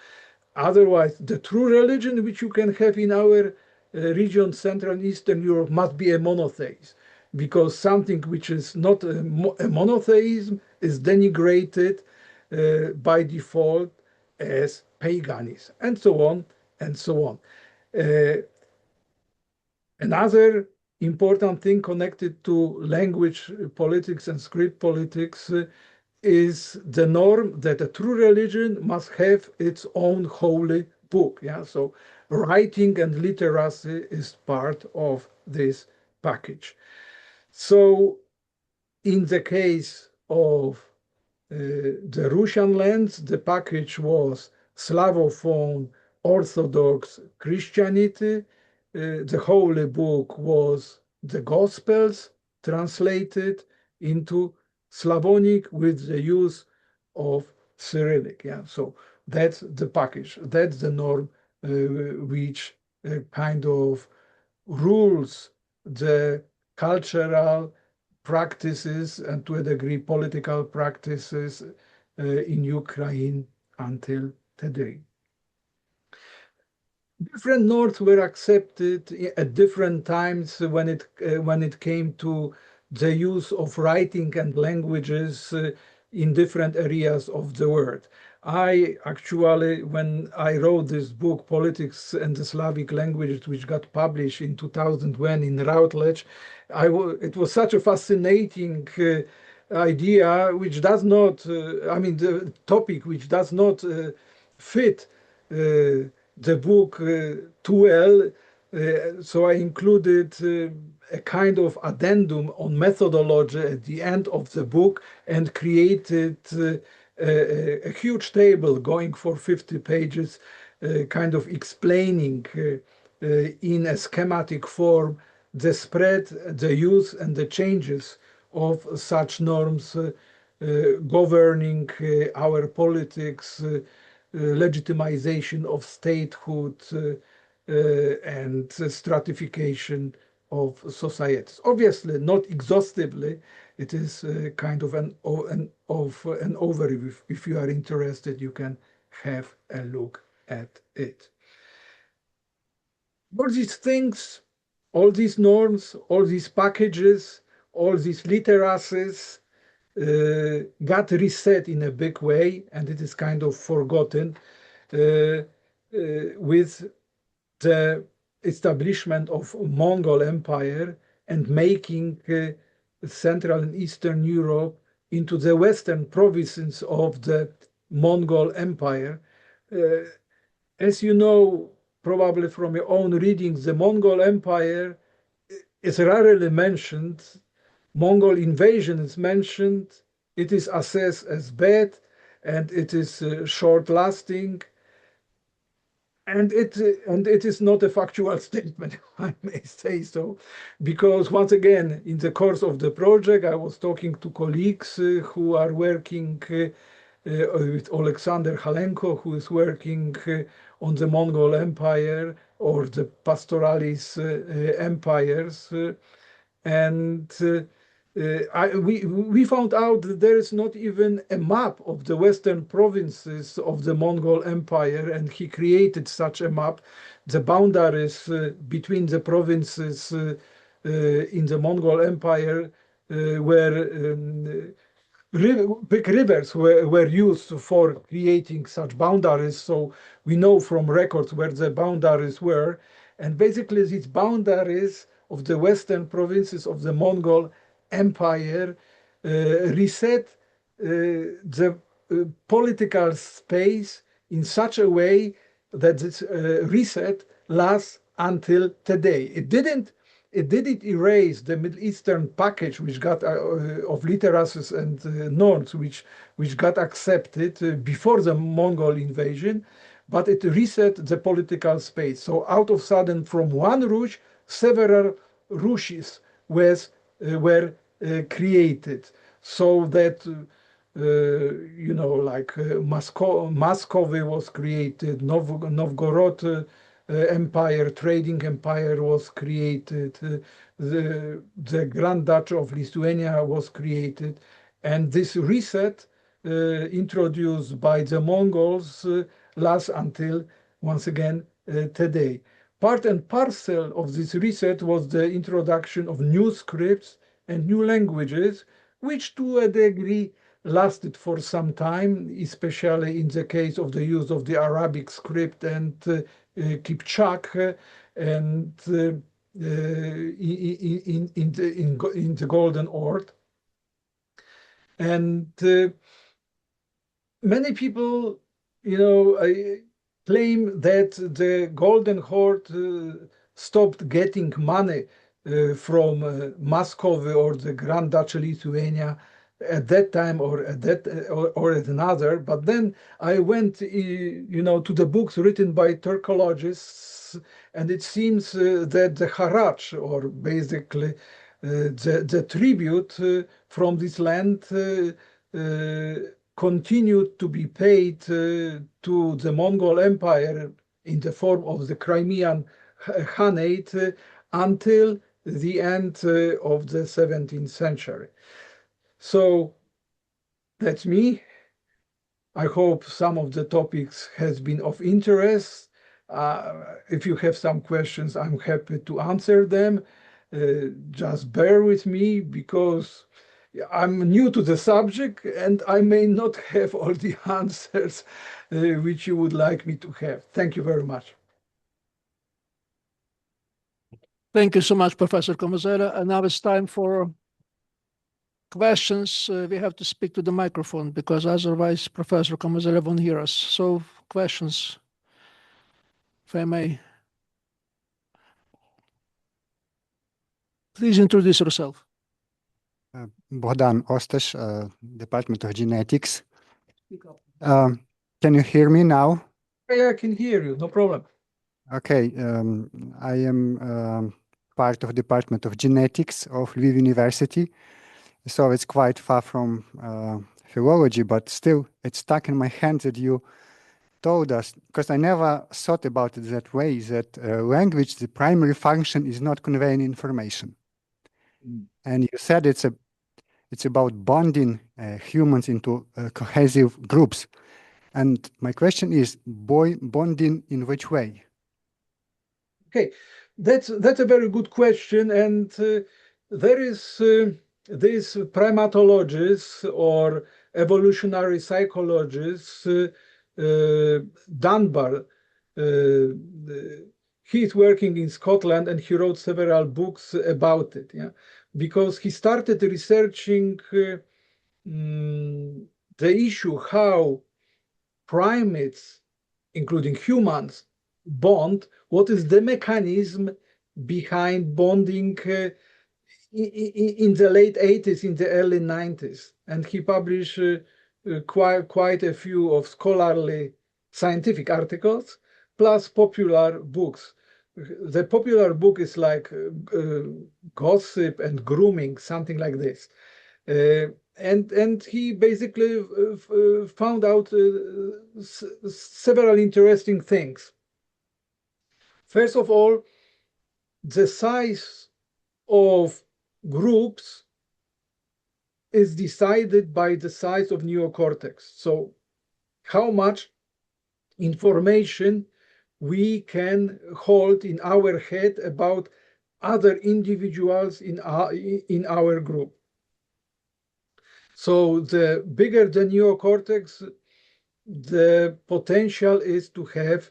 Otherwise, the true religion which you can have in our region, Central and Eastern Europe, must be a monotheism, because something which is not a monotheism is denigrated by default as paganism, and so on and so on. Another important thing connected to language politics and script politics is the norm that a true religion must have its own holy book. Yeah, so writing and literacy is part of this package. So in the case of the Russian lands, the package was Slavophone, Orthodox Christianity. The holy book was the Gospels, translated into Slavonic with the use of Cyrillic. Yeah, so that's the package. That's the norm which kind of rules the cultural practices and, to a degree, political practices in Ukraine until today. Different norms were accepted at different times when it came to the use of writing and languages in different areas of the world. I actually, when I wrote this book, Politics and the Slavic Languages, which got published in 2001 in Routledge, it was such a fascinating idea, which does not, the topic which does not fit the book too well, so I included a kind of addendum on methodology at the end of the book and created a huge table going for 50 pages, kind of explaining in a schematic form the spread, the use, and the changes of such norms governing our politics, legitimization of statehood, and stratification of societies. Obviously, not exhaustively. It is kind of an overview. If you are interested, you can have a look at it. All these things, all these norms, all these packages, all these literacies got reset in a big way, and it is kind of forgotten with the establishment of Mongol Empire and making Central and Eastern Europe into the western provinces of the Mongol Empire. As you know, probably from your own readings, the Mongol Empire is rarely mentioned. Mongol invasion is mentioned. It is assessed as bad, and it is short-lasting. And it is not a factual statement, I may say so, because once again, in the course of the project, I was talking to colleagues who are working with Alexander Halenko, who is working on the Mongol Empire or the pastoralist empires, and we found out that there is not even a map of the western provinces of the Mongol Empire, and he created such a map. The boundaries between the provinces in the Mongol Empire were big rivers were used for creating such boundaries, so we know from records where the boundaries were, and basically these boundaries of the western provinces of the Mongol Empire reset the political space in such a way that this reset lasts until today. It didn't erase the Middle Eastern package, which got of literacies and norms, which got accepted before the Mongol invasion, but it reset the political space. So out of sudden, from one Rush, several Rushis were created, so that you know, like Muscovy was created, Novgorod Empire, trading empire was created, the Grand Duchy of Lithuania was created, and this reset introduced by the Mongols lasts until, once again, today. Part and parcel of this reset was the introduction of new scripts and new languages, which to a degree lasted for some time, especially in the case of the use of the Arabic script and Kipchak and in the Golden Horde. And many people, you know, claim that the Golden Horde stopped getting money from Muscovy or the Grand Duchy Lithuania at that time or at another. But then I went, you know, to the books written by Turkologists, and it seems that the haraj, or basically the tribute from this land continued to be paid to the Mongol Empire in the form of the Crimean Khanate until the end of the 17th century. So that's me. I hope some of the topics has been of interest. If you have some questions, I'm happy to answer them. Just bear with me because I'm new to the subject and I may not have all the answers which you would like me to have. Thank you very much. Thank you so much, Professor Kamusella. And now it's time for questions. We have to speak to the microphone because otherwise Professor Kamusella won't hear us. So questions, if I may. Please introduce yourself. Bogdan Ostas, Department of Genetics. Can you hear me now? Yeah, I can hear you, no problem. Okay, I am part of Department of Genetics of LVIV University, so it's quite far from philology, but still it's stuck in my hand that you told us, because I never thought about it that way, that language, the primary function is not conveying information. And you said it's about bonding humans into cohesive groups. And my question is, bonding in which way? Okay, that's a very good question. And there is these primatologists or evolutionary psychologists, Dunbar, he's working in Scotland and he wrote several books about it. Yeah, because he started researching the issue how primates, including humans, bond. What is the mechanism behind bonding in the late 80s, in the early 90s? And he published quite a few of scholarly scientific articles, plus popular books. The popular book is like Gossip and Grooming, something like this. And he basically found out several interesting things. First of all, the size of groups is decided by the size of neocortex. So how much information we can hold in our head about other individuals in our group. So the bigger the neocortex, the potential is to have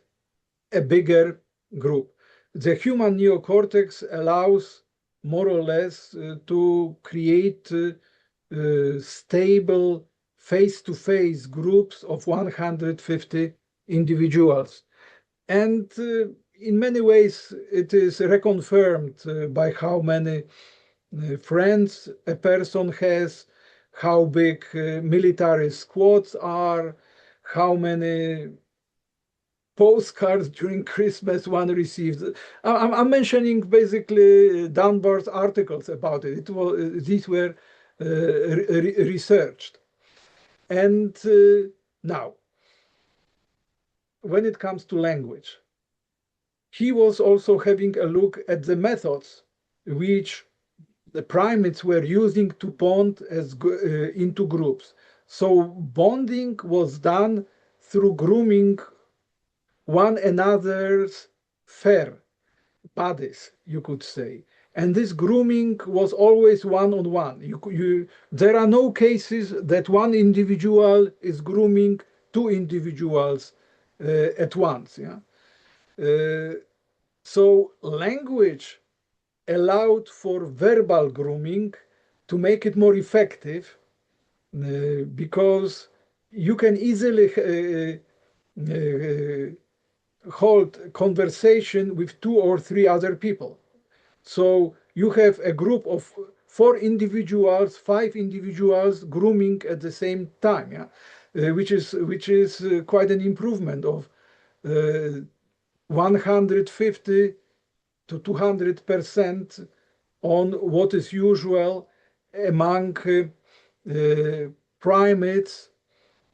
a bigger group. The human neocortex allows more or less to create stable face-to-face groups of 150 individuals. And in many ways, it is reconfirmed by how many friends a person has, how big military squads are, how many postcards during Christmas one receives. I'm mentioning basically Dunbar's articles about it. These were researched. And now, when it comes to language, he was also having a look at the methods which the primates were using to bond into groups. So bonding was done through grooming one another's fur bodies, you could say. And this grooming was always one-on-one. There are no cases that one individual is grooming two individuals at once. Yeah? So language allowed for verbal grooming to make it more effective because you can easily hold conversation with 2 or 3 other people. So you have a group of 4 individuals, 5 individuals grooming at the same time, yeah? Which is quite an improvement of 150 to 200% on what is usual among primates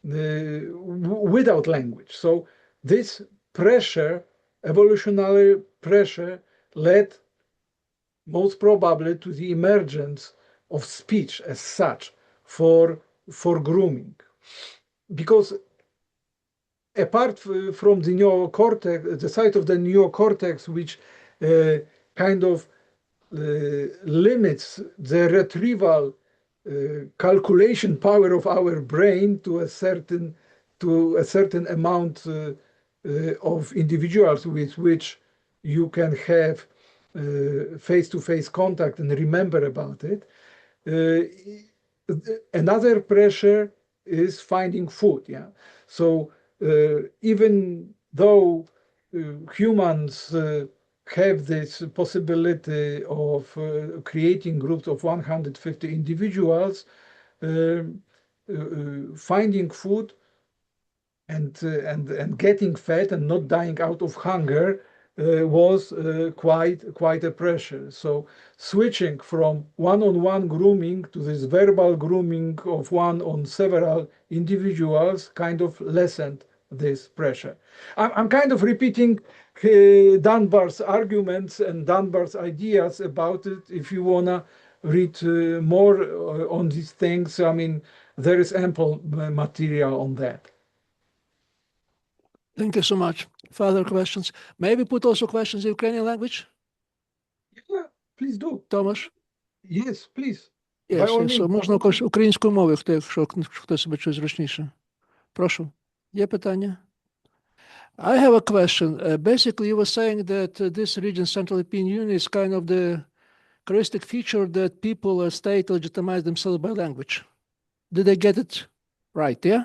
without language. So this pressure, evolutionary pressure, led most probably to the emergence of speech as such for grooming. Because apart from the neocortex, the side of the neocortex, which kind of limits the retrieval calculation power of our brain to a certain amount of individuals with which you can have face-to-face contact and remember about it. Another pressure is finding food. Yeah. So even though humans have this possibility of creating groups of 150 individuals, finding food and getting fat and not dying out of hunger was quite a pressure. So switching from one-on-one grooming to this verbal grooming of one on several individuals kind of lessened this pressure. I'm kind of repeating Dunbar's arguments and Dunbar's ideas about it. If you wanna read more on these things, I mean, there is ample material on that. Thank you so much. Further questions? Maybe put also questions in Ukrainian language? Yeah, please do. Tomasz? Yes, please. Yes, yes. Можна українською мовою, якщо хто себе чує зручніше. Прошу. Є питання? I have a question. Basically, you were saying that this region, Central European Union, is kind of the characteristic feature that people or state legitimize themselves by language. Did I get it right? Yeah?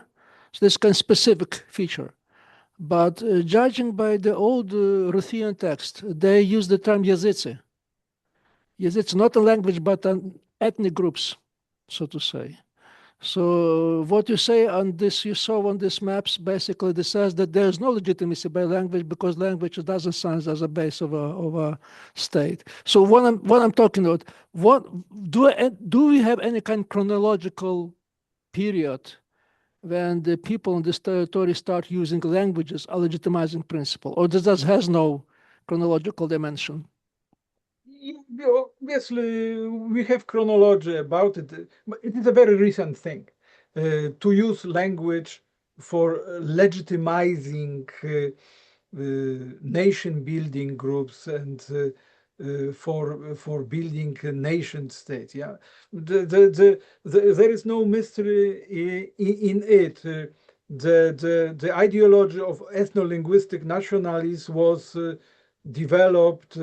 So this kind of specific feature. But judging by the old Russian text, they use the term yazycy. Yazycy, not a language, but an ethnic groups, so to say. So what you say on this, you saw on these maps, basically this says that there's no legitimacy by language because language doesn't stand as a base of a state. So what I'm talking about, what do we have any kind of chronological period when the people in this territory start using languages, a legitimizing principle, or this has no chronological dimension? Obviously, we have chronology about it, but it is a very recent thing to use language for legitimizing nation-building groups and for building nation states. Yeah, there is no mystery in it. The ideology of ethno-linguistic nationalism was developed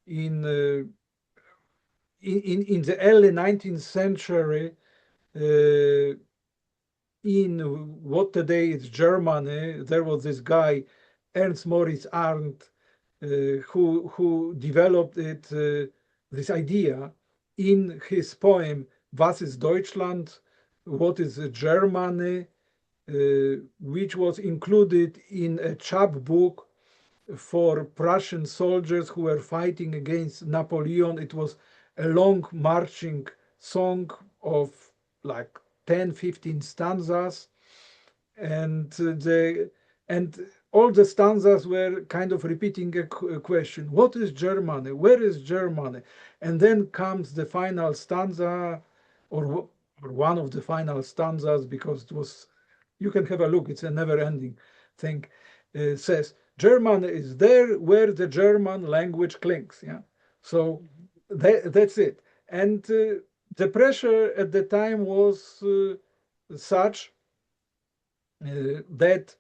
in the early 19th century in what today is Germany. There was this guy, Ernst Moritz Arndt, who developed it, this idea in his poem, Was ist Deutschland? What is Germany? Which was included in a chapbook for Prussian soldiers who were fighting against Napoleon. It was a long marching song of like 10, 15 stanzas, and all the stanzas were kind of repeating a question: what is Germany? Where is Germany? And then comes the final stanza, or one of the final stanzas, because it was, you can have a look, it's a never-ending thing, says, Germany is there where the German language clings. Yeah, so that's it. And the pressure at the time was such that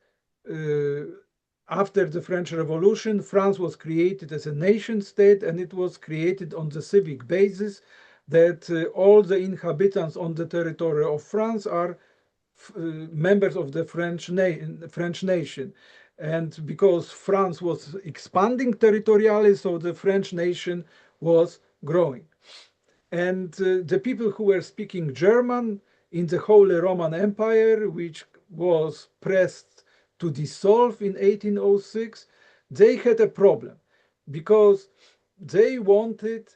after the French Revolution, France was created as a nation state, and it was created on the civic basis that all the inhabitants on the territory of France are members of the French nation. And because France was expanding territorially, so the French nation was growing. And the people who were speaking German in the Holy Roman Empire, which was pressed to dissolve in 1806, they had a problem because they wanted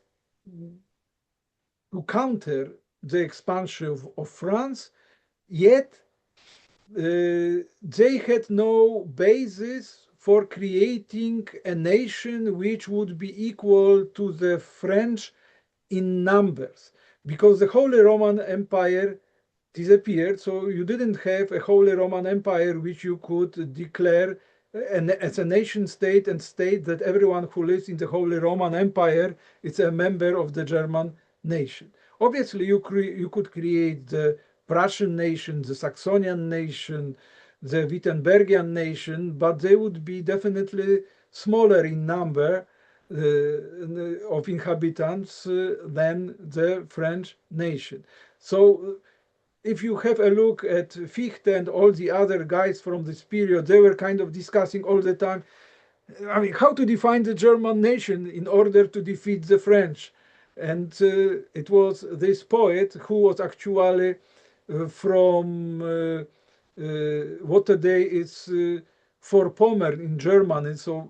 to counter the expansion of France, yet they had no basis for creating a nation which would be equal to the French in numbers, because the Holy Roman Empire disappeared, so you didn't have a Holy Roman Empire which you could declare as a nation state and state that everyone who lives in the Holy Roman Empire is a member of the German nation. Obviously, you could create the Prussian nation, the Saxonian nation, the Wittenbergian nation, but they would be definitely smaller in number of inhabitants than the French nation. So if you have a look at Fichte and all the other guys from this period, they were kind of discussing all the time, I mean, how to define the German nation in order to defeat the French. And it was this poet who was actually from what today is Vorpommern in Germany. So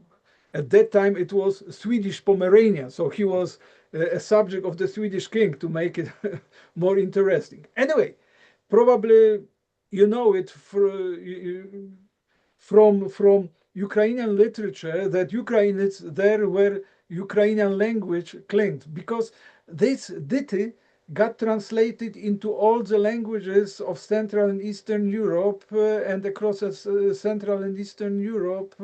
at that time it was Swedish Pomerania. So he was a subject of the Swedish king to make it more interesting. Anyway, probably you know it from Ukrainian literature that Ukraine is there where Ukrainian language claimed, because this ditty got translated into all the languages of Central and Eastern Europe, and across Central and Eastern Europe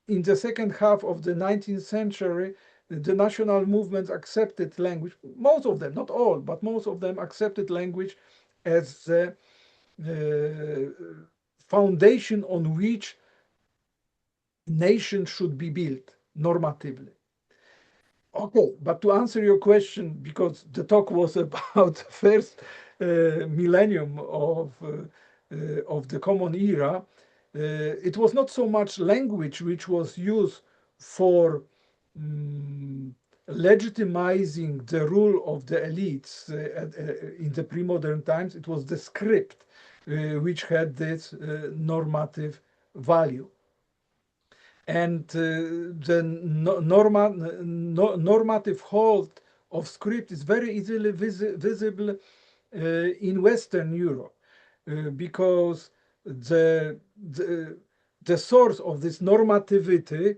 in the second half of the 19th century. The national movements accepted language, most of them, not all, but most of them accepted language as the foundation on which nation should be built normatively. Okay, but to answer your question, because the talk was about the first millennium of the Common Era, it was not so much language which was used for legitimizing the rule of the elites in the pre-modern times. It was the script which had this normative value. And the normative hold of script is very easily visible in Western Europe, because the source of this normativity,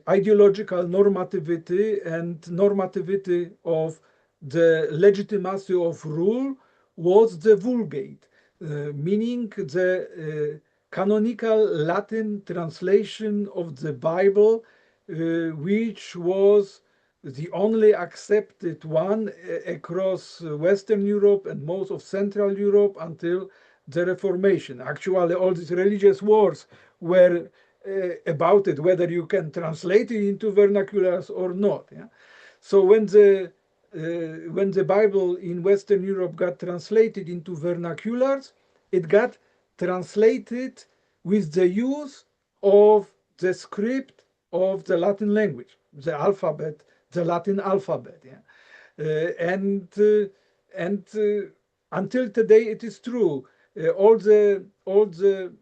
ideological normativity and normativity of the legitimacy of rule, was the Vulgate, meaning the canonical Latin translation of the Bible, which was the only accepted one across Western Europe and most of Central Europe until the Reformation. Actually, all these religious wars were about it, whether you can translate it into vernaculars or not. Yeah? So when the Bible in Western Europe got translated into vernaculars, it got translated with the use of the script of the Latin language, the alphabet, the Latin alphabet. Yeah? And until today, it is true. All the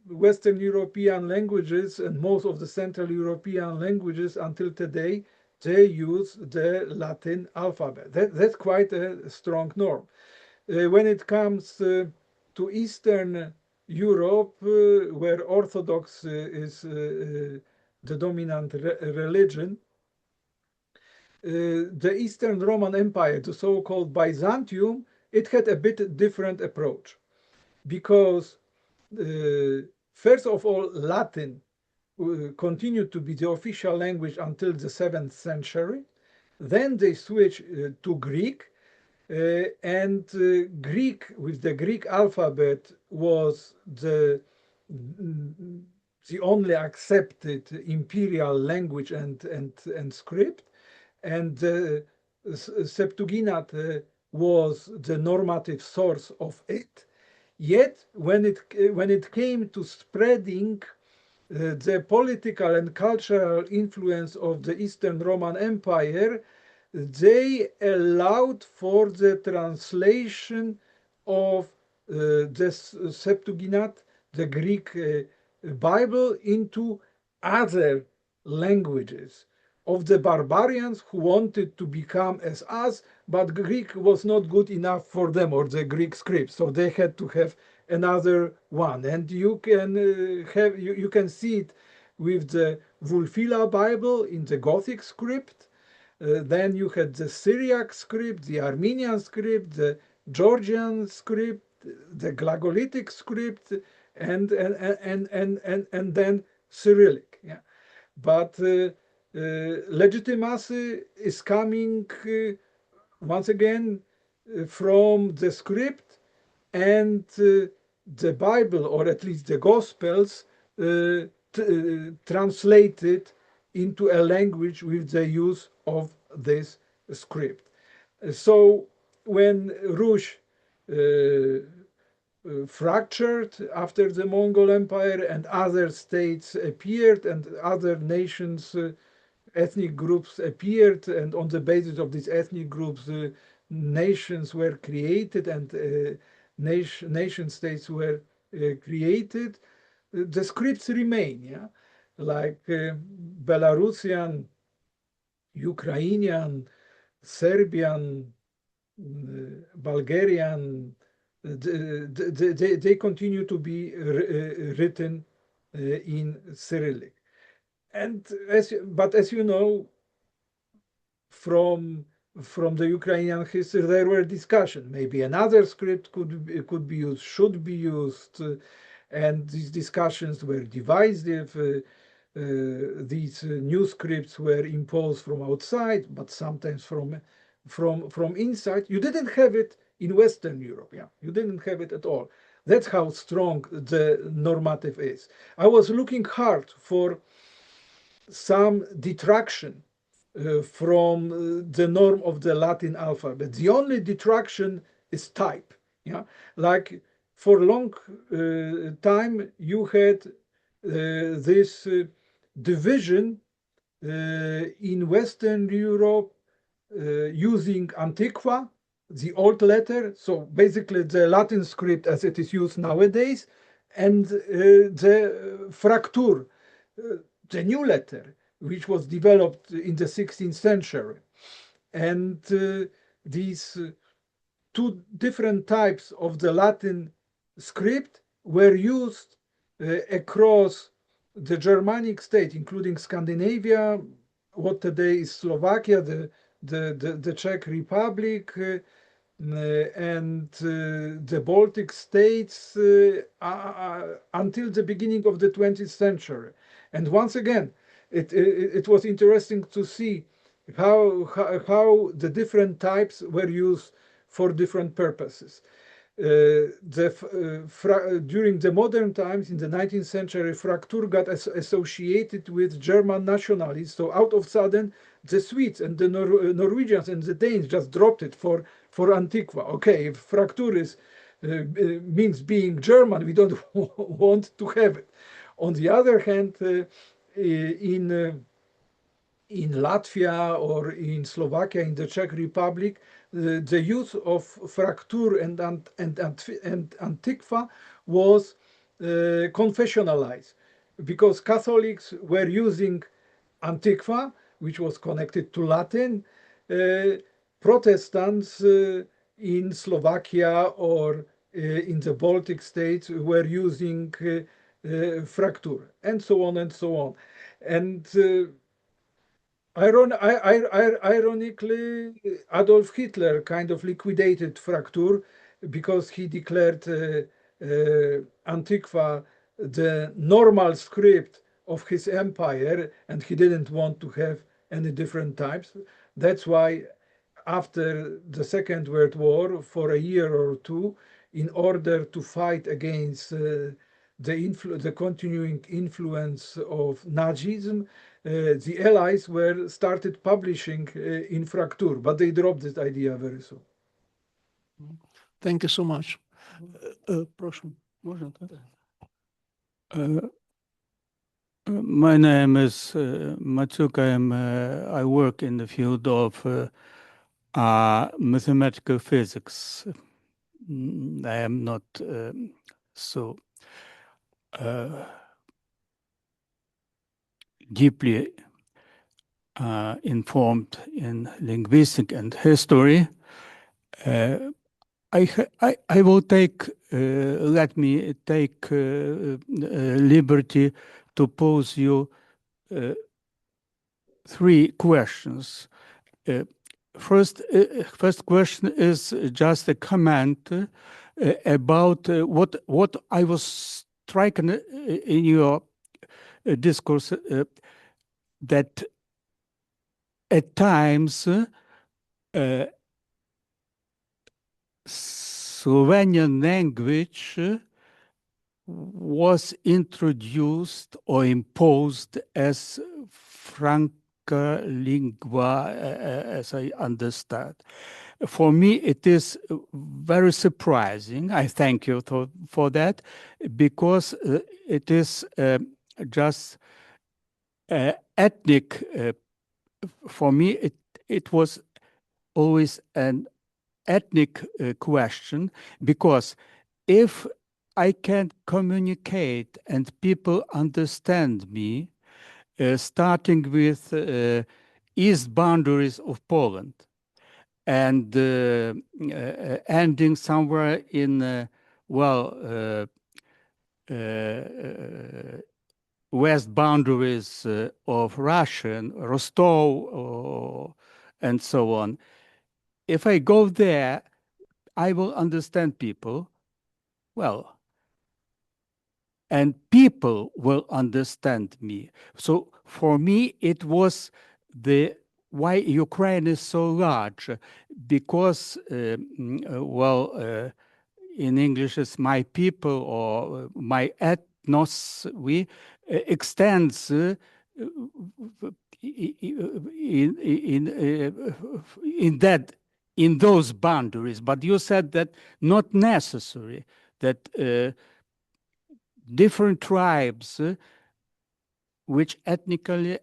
Western European languages and most of the Central European languages until today, they use the Latin alphabet. That's quite a strong norm. when it comes to Eastern Europe, where Orthodox is the dominant religion, the Eastern Roman Empire, the so-called Byzantium, it had a bit different approach, because first of all, Latin continued to be the official language until the 7th century. Then they switched to Greek, and Greek, with the Greek alphabet, was the only accepted imperial language and script, and the Septuagint was the normative source of it. Yet, when it came to spreading the political and cultural influence of the Eastern Roman Empire, they allowed for the translation of the Septuagint, the Greek Bible, into other languages of the barbarians who wanted to become as us, but Greek was not good enough for them, or the Greek script, so they had to have another one. And you can you can see it with the Wulfila Bible in the Gothic script. Then you had the Syriac script, the Armenian script, the Georgian script, the Glagolitic script, and then Cyrillic. Yeah, but legitimacy is coming once again from the script, and the Bible, or at least the Gospels, translated into a language with the use of this script. So when Rush fractured after the Mongol Empire and other states appeared and other nations, ethnic groups appeared, and on the basis of these ethnic groups, nations were created and nation states were created, the scripts remain, yeah, like Belarusian, Ukrainian, Serbian, Bulgarian, they continue to be written in Cyrillic. And as you know, from the Ukrainian history, there were discussions. Maybe another script could be used, should be used, and these discussions were divisive. These new scripts were imposed from outside, but sometimes from inside. You didn't have it in Western Europe. Yeah, you didn't have it at all. That's how strong the normative is. I was looking hard for some detraction from the norm of the Latin alphabet. The only detraction is type. Yeah, like for a long time you had this division in Western Europe using Antiqua, the old letter, so basically the Latin script as it is used nowadays, and the Fraktur, the new letter, which was developed in the 16th century. And these two different types of the Latin script were used across the Germanic state, including Scandinavia, what today is Slovakia, the Czech Republic, and the Baltic states until the beginning of the 20th century. And once again, it was interesting to see how the different types were used for different purposes. During the modern times, in the 19th century, Fraktur got associated with German nationalists. So out of sudden, the Swedes and the Norwegians and the Danes just dropped it for Antiqua. Okay, if Fraktur means being German, we don't want to have it. On the other hand, in Latvia or in Slovakia, in the Czech Republic, the use of Fraktur and Antiqua was confessionalized, because Catholics were using Antiqua, which was connected to Latin. Protestants in Slovakia or in the Baltic states were using fracture, and so on and so on. And ironically, Adolf Hitler kind of liquidated fracture because he declared Antiqua the normal script of his empire, and he didn't want to have any different types. That's why after the Second World War, for a year or two, in order to fight against the continuing influence of Nazism, the Allies were started publishing in fracture, but they dropped this idea very soon. Thank you so much. Прошу, можна, так? My name is Matsuk. I work in the field of mathematical physics. I am not so deeply informed in linguistics and history. I will take, let me take liberty to pose you three questions. First question is just a comment about what I was striking in your discourse, that at times Slovenian language was introduced or imposed as franca lingua, as I understand. For me, it is very surprising. I thank you for that, because it is just ethnic. For me, it was always an ethnic question, because if I can communicate and people understand me, starting with east boundaries of Poland and ending somewhere in, west boundaries of Russian, Rostov, and so on. If I go there, I will understand people well, and people will understand me. So for me, it was why Ukraine is so large, because, in English it's my people or my ethnos, we extends in those boundaries. But you said that not necessary, that different tribes which ethnically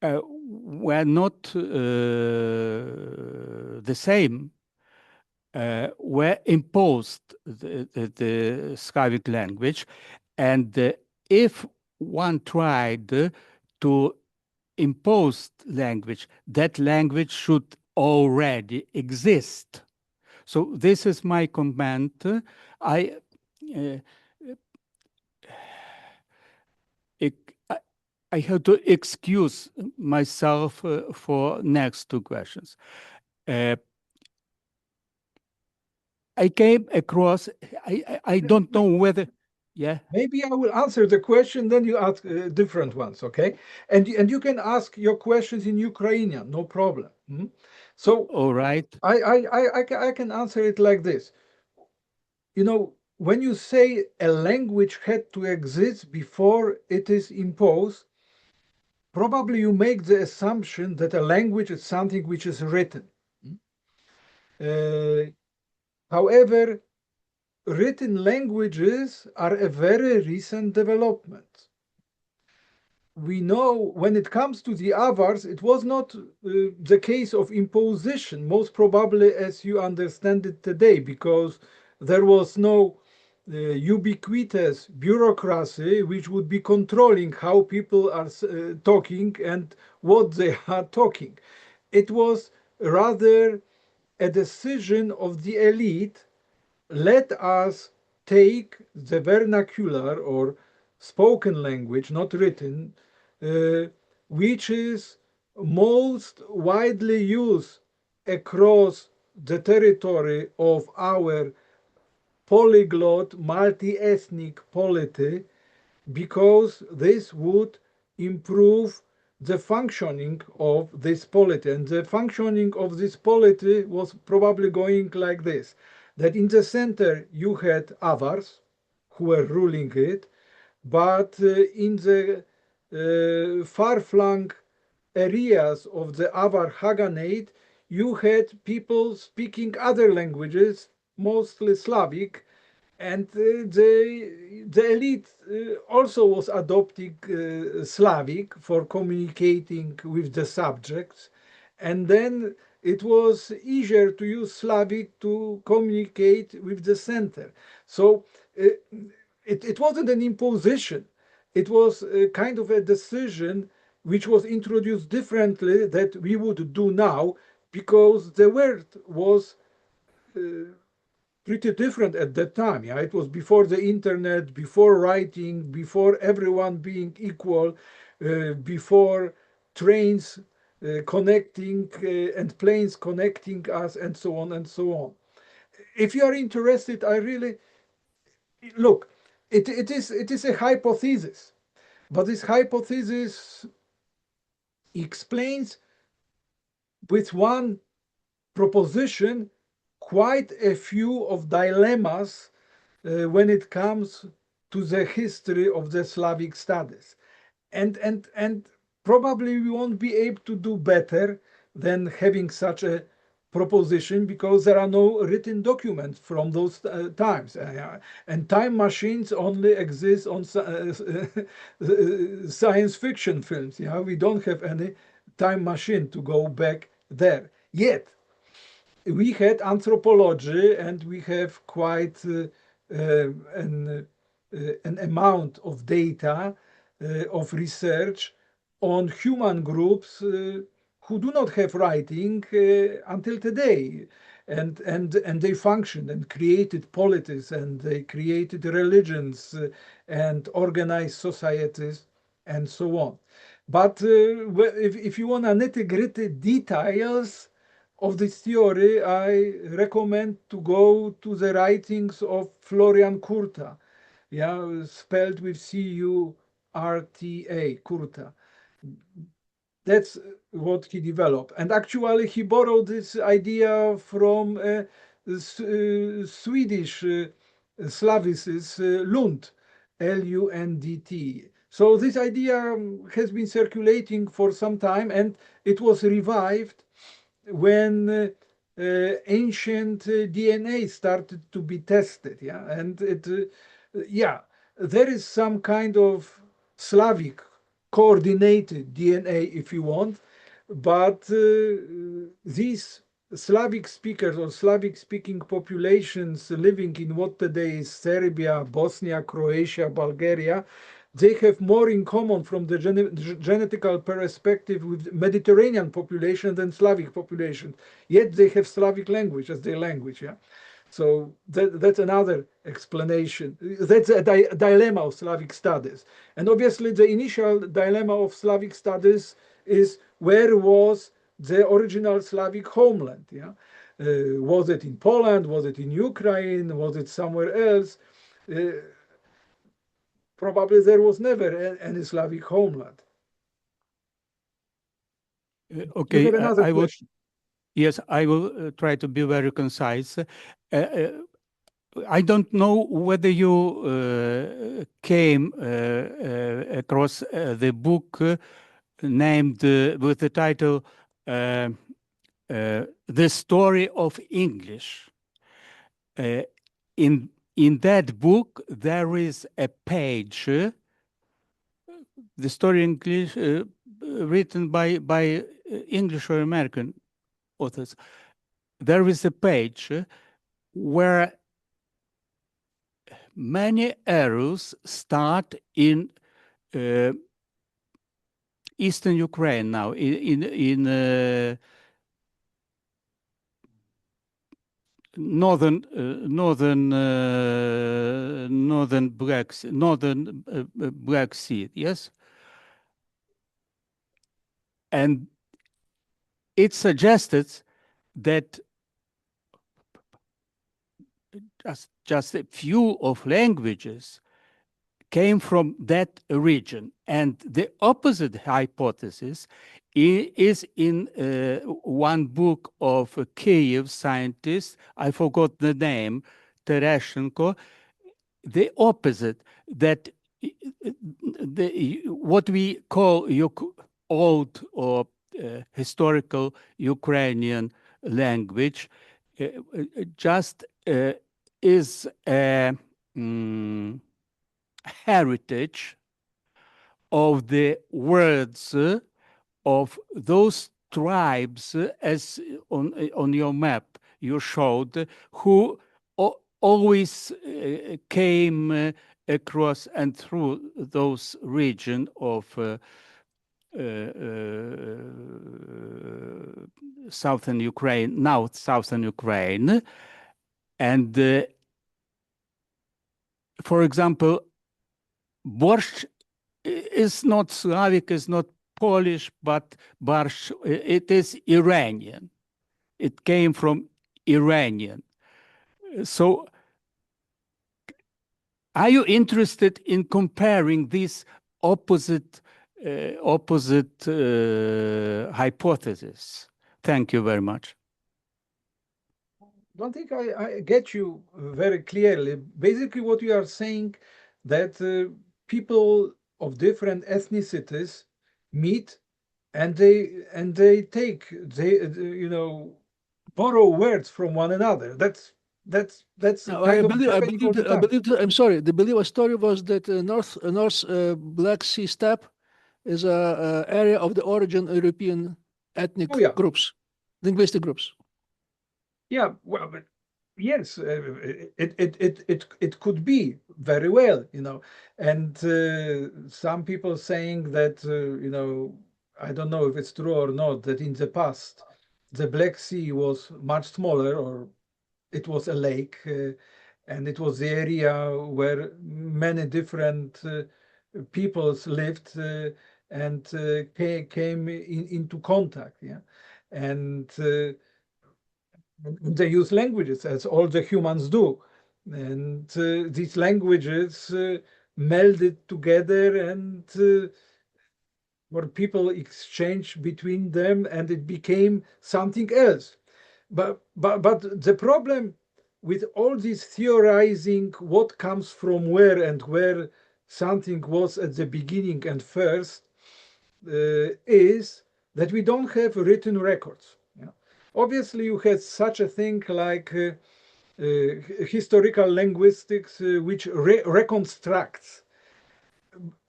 were not the same were imposed the Slavic language, and if one tried to impose language, that language should already exist. So this is my comment. I have to excuse myself for next two questions. I came across, I don't know whether, yeah. Maybe I will answer the question, then you ask different ones, okay? And you can ask your questions in Ukrainian, no problem. So, all right. I can answer it like this. You know, when you say a language had to exist before it is imposed, probably you make the assumption that a language is something which is written. However, written languages are a very recent development. We know when it comes to the Avars, it was not the case of imposition, most probably as you understand it today, because there was no ubiquitous bureaucracy which would be controlling how people are talking and what they are talking. It was rather a decision of the elite. Let us take the vernacular or spoken language, not written, which is most widely used across the territory of our polyglot, multi-ethnic polity, because this would improve the functioning of this polity. And the functioning of this polity was probably going like this, that in the center you had Avars who were ruling it, but in the far-flung areas of the Avar Haganate, you had people speaking other languages, mostly Slavic, and the elite also was adopting Slavic for communicating with the subjects, and then it was easier to use Slavic to communicate with the center. So it wasn't an imposition. It was a kind of a decision which was introduced differently that we would do now, because the world was pretty different at that time. Yeah, it was before the internet, before writing, before everyone being equal, before trains connecting and planes connecting us, and so on and so on. If you are interested, I really look. It is a hypothesis, but this hypothesis explains with one proposition quite a few of dilemmas when it comes to the history of the Slavic studies. And probably we won't be able to do better than having such a proposition, because there are no written documents from those times. And time machines only exist on science fiction films. Yeah, we don't have any time machine to go back there. Yet, we had anthropology, and we have quite an amount of data of research on human groups who do not have writing until today, and they functioned and created polities, and they created religions and organized societies, and so on. But if you want nitty-gritty details of this theory, I recommend to go to the writings of Florian Kurta, yeah, spelled with C-U-R-T-A, Kurta. That's what he developed. And actually, he borrowed this idea from Swedish Slavicist Lund, L-U-N-D-T. So this idea has been circulating for some time, and it was revived when ancient DNA started to be tested. Yeah, and there is some kind of Slavic coordinated DNA, if you want, but these Slavic speakers or Slavic speaking populations living in what today is Serbia, Bosnia, Croatia, Bulgaria, they have more in common from the genetical perspective with Mediterranean population than Slavic population. Yet they have Slavic language as their language. Yeah, so that's another explanation. That's a dilemma of Slavic studies. And obviously the initial dilemma of Slavic studies is, where was the original Slavic homeland? Yeah, was it in Poland? Was it in Ukraine? Was it somewhere else? Probably there was never any Slavic homeland. Okay, You have another I will. question. Yes, I will try to be very concise. I don't know whether you came across the book named with the title "The Story of English." In that book, there is a page, the story in English, written by English or American authors. There is a page where many errors start in eastern Ukraine now, in northern Black Sea, yes? And it suggested that just a few of languages came from that region. And the opposite hypothesis is in one book of a Kiev scientist, I forgot the name, Tereshchenko, the opposite, that what we call old or historical Ukrainian language just is a heritage of the words of those tribes, as on your map you showed, who always came across and through those region of southern Ukraine, now southern Ukraine. And for example, borscht is not Slavic, is not Polish, but borscht, it is Iranian. It came from Iranian. So are you interested in comparing these opposite hypotheses? Thank you very much. Don't think I get you very clearly. Basically, what you are saying that people of different ethnicities meet and they take borrow words from one another. That's No, kind I believe, I'm sorry. The belief story was that North Black Sea steppe is a area of the origin European ethnic groups, linguistic groups. Yeah, well, but yes, it could be very well, and some people saying that I don't know if it's true or not, that in the past the Black Sea was much smaller, or it was a lake, and it was the area where many different peoples lived and came into contact, and they use languages as all the humans do, and these languages melded together, and where people exchange between them, and it became something else. But the problem with all this theorizing, what comes from where and where something was at the beginning and first, is that we don't have written records. Obviously, you have such a thing like historical linguistics, which reconstructs,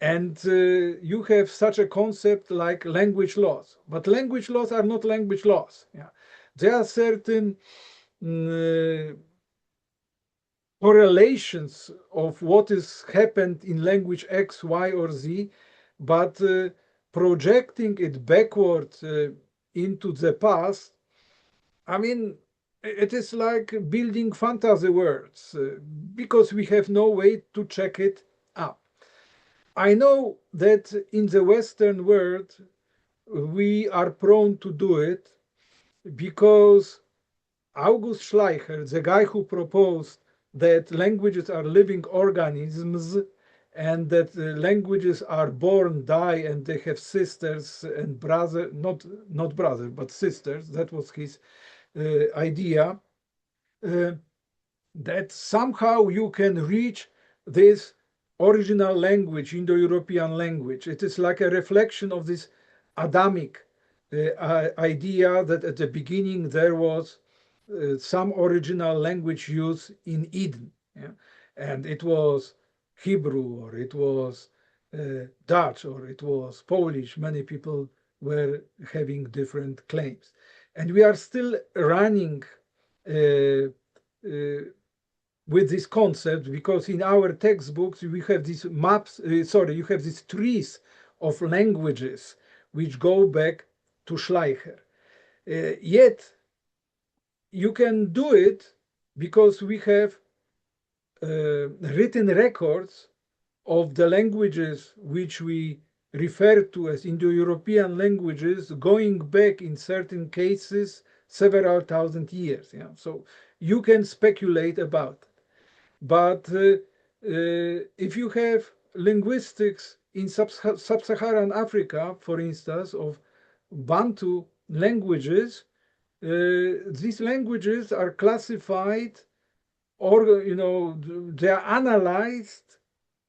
and you have such a concept like language laws. But language laws are not language laws. There are certain correlations of what has happened in language X, Y, or Z, but projecting it backward into the past, I mean, it is like building fantasy worlds because we have no way to check it up. I know that in the Western world, we are prone to do it because August Schleicher, the guy who proposed that languages are living organisms and that languages are born, die, and they have sisters and brothers, not brothers, but sisters. That was his idea, that somehow you can reach this original language, Indo-European language. It is like a reflection of this Adamic idea that at the beginning there was some original language used in Eden, and it was Hebrew, or it was Dutch, or it was Polish. Many people were having different claims, and we are still running with this concept, because in our textbooks we have these maps, you have these trees of languages which go back to Schleicher. Yet you can do it because we have written records of the languages which we refer to as Indo-European languages going back in certain cases several thousand years. Yeah? So you can speculate about it. But if you have linguistics in sub-Saharan Africa, for instance, of Bantu languages, these languages are classified, or they are analyzed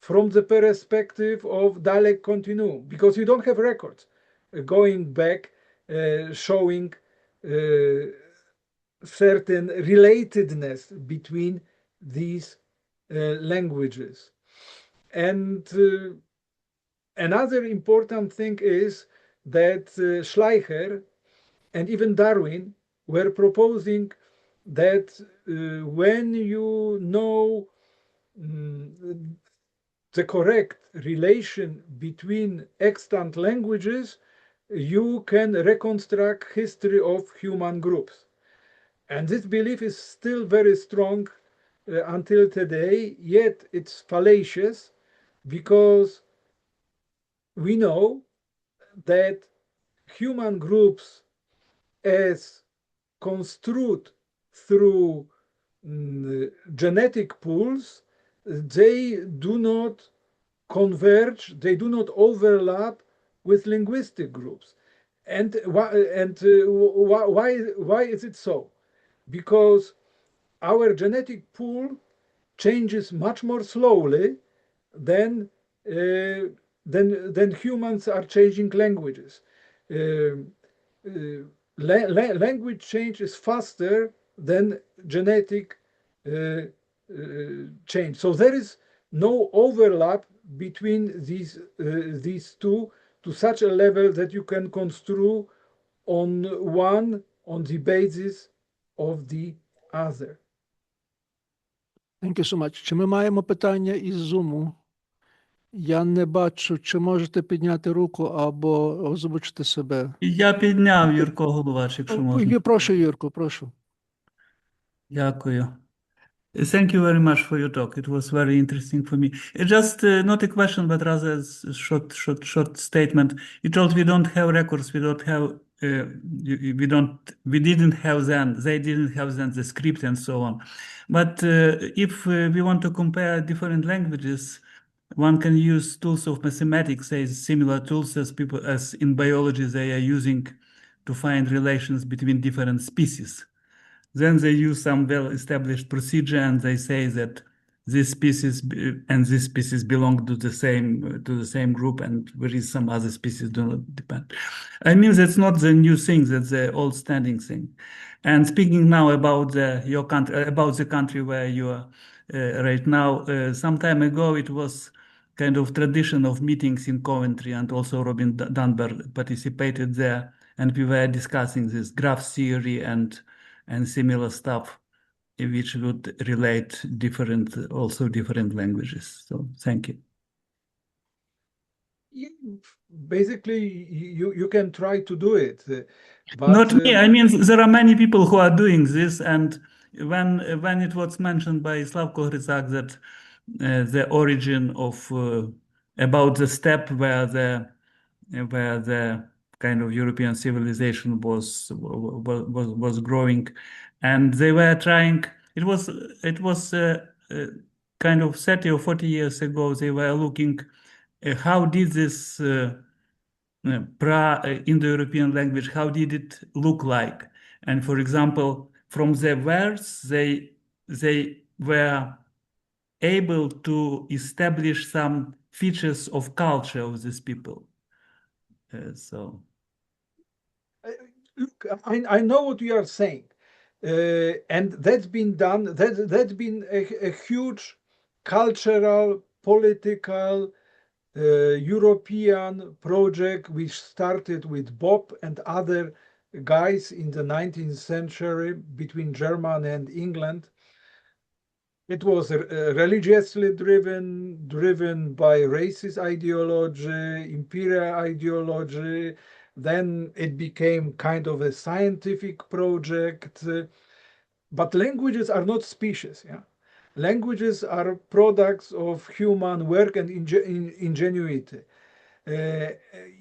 from the perspective of dialect continuum, because you don't have records going back showing certain relatedness between these languages. And another important thing is that Schleicher and even Darwin were proposing that when you know the correct relation between extant languages, you can reconstruct history of human groups. And this belief is still very strong until today, yet it's fallacious, because we know that human groups, as construed through genetic pools, they do not converge, they do not overlap with linguistic groups. And why is it so? Because our genetic pool changes much more slowly than humans are changing languages. Language change is faster than genetic change. So there is no overlap between these two to such a level that you can construe on the basis of the other. Thank you so much. Чи ми маємо питання із Zoom? Я не бачу, чи можете підняти руку або озвучити себе. Я підняв, Юрко Головач, якщо можна. Прошу, Юрко, прошу. Дякую. Thank you very much for your talk. It was very interesting for me. Just not a question, but rather a short statement. You told we don't have records, we don't have, we didn't have then, they didn't have then the script and so on. But if we want to compare different languages, one can use tools of mathematics, say similar tools as in biology they are using to find relations between different species. Then they use some well-established procedure, and they say that this species and this species belong to the same group, and whereas some other species do not depend. I mean, that's not the new thing; that's the old standing thing. And speaking now about your country, about the country where you are right now, some time ago it was kind of tradition of meetings in Coventry, and also Robin Dunbar participated there, and we were discussing this graph theory and similar stuff, which would relate different languages. So thank you. Basically, you can try to do it. But, not me. I mean, there are many people who are doing this, and when it was mentioned by Slavko Hrysak that the origin of about the steppe where the kind of European civilization was growing, and they were trying. It was kind of 30 or 40 years ago. They were looking how did this Indo-European language, how did it look like? And for example, from the words, they were able to establish some features of culture of these people. So, look, I know what you are saying, and that's been done. That's been a huge cultural, political, European project which started with Bob and other guys in the 19th century between Germany and England. It was religiously driven by racist ideology, imperial ideology. Then it became kind of a scientific project. But languages are not species. Yeah, languages are products of human work and ingenuity.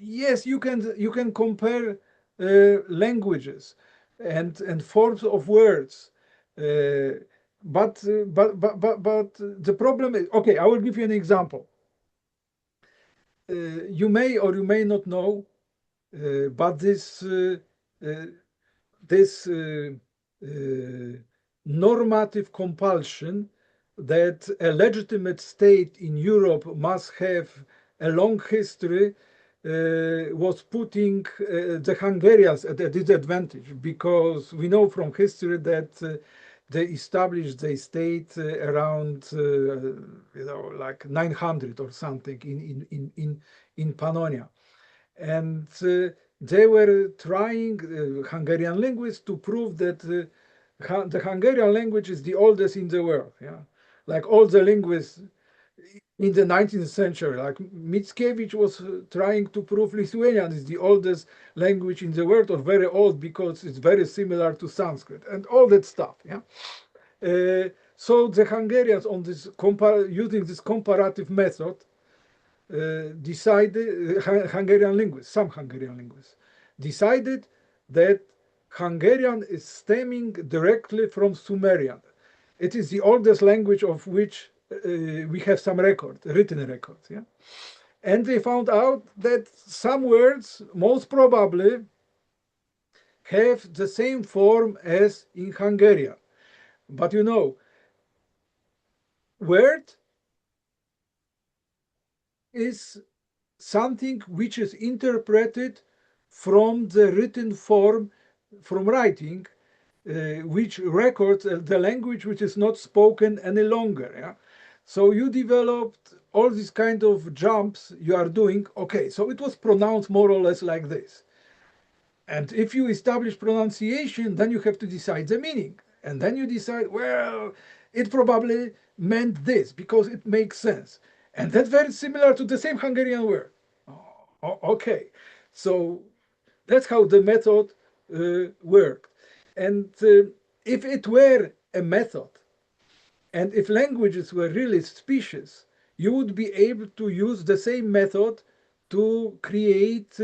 Yes, you can compare languages and forms of words, but the problem is, okay, I will give you an example. You may or you may not know, but this normative compulsion that a legitimate state in Europe must have a long history was putting the Hungarians at a disadvantage, because we know from history that they established the state around like 900 or something in Pannonia, and they were trying, Hungarian linguists, to prove that the Hungarian language is the oldest in the world. Yeah, like all the linguists in the 19th century, like Mickiewicz was trying to prove Lithuanian is the oldest language in the world, or very old because it's very similar to Sanskrit and all that stuff. Yeah. So the Hungarians, on this using this comparative method, decided, Hungarian linguists, some Hungarian linguists, decided that Hungarian is stemming directly from Sumerian. It is the oldest language of which we have some record, written records. Yeah? And they found out that some words most probably have the same form as in Hungarian. But you know, word is something which is interpreted from the written form, from writing, which records the language which is not spoken any longer. Yeah? So you developed all these kind of jumps you are doing. Okay, so it was pronounced more or less like this. And if you establish pronunciation, then you have to decide the meaning. And then you decide, well, it probably meant this because it makes sense. And that's very similar to the same Hungarian word. Oh, okay, so that's how the method worked. And if it were a method, and if languages were really species, you would be able to use the same method to create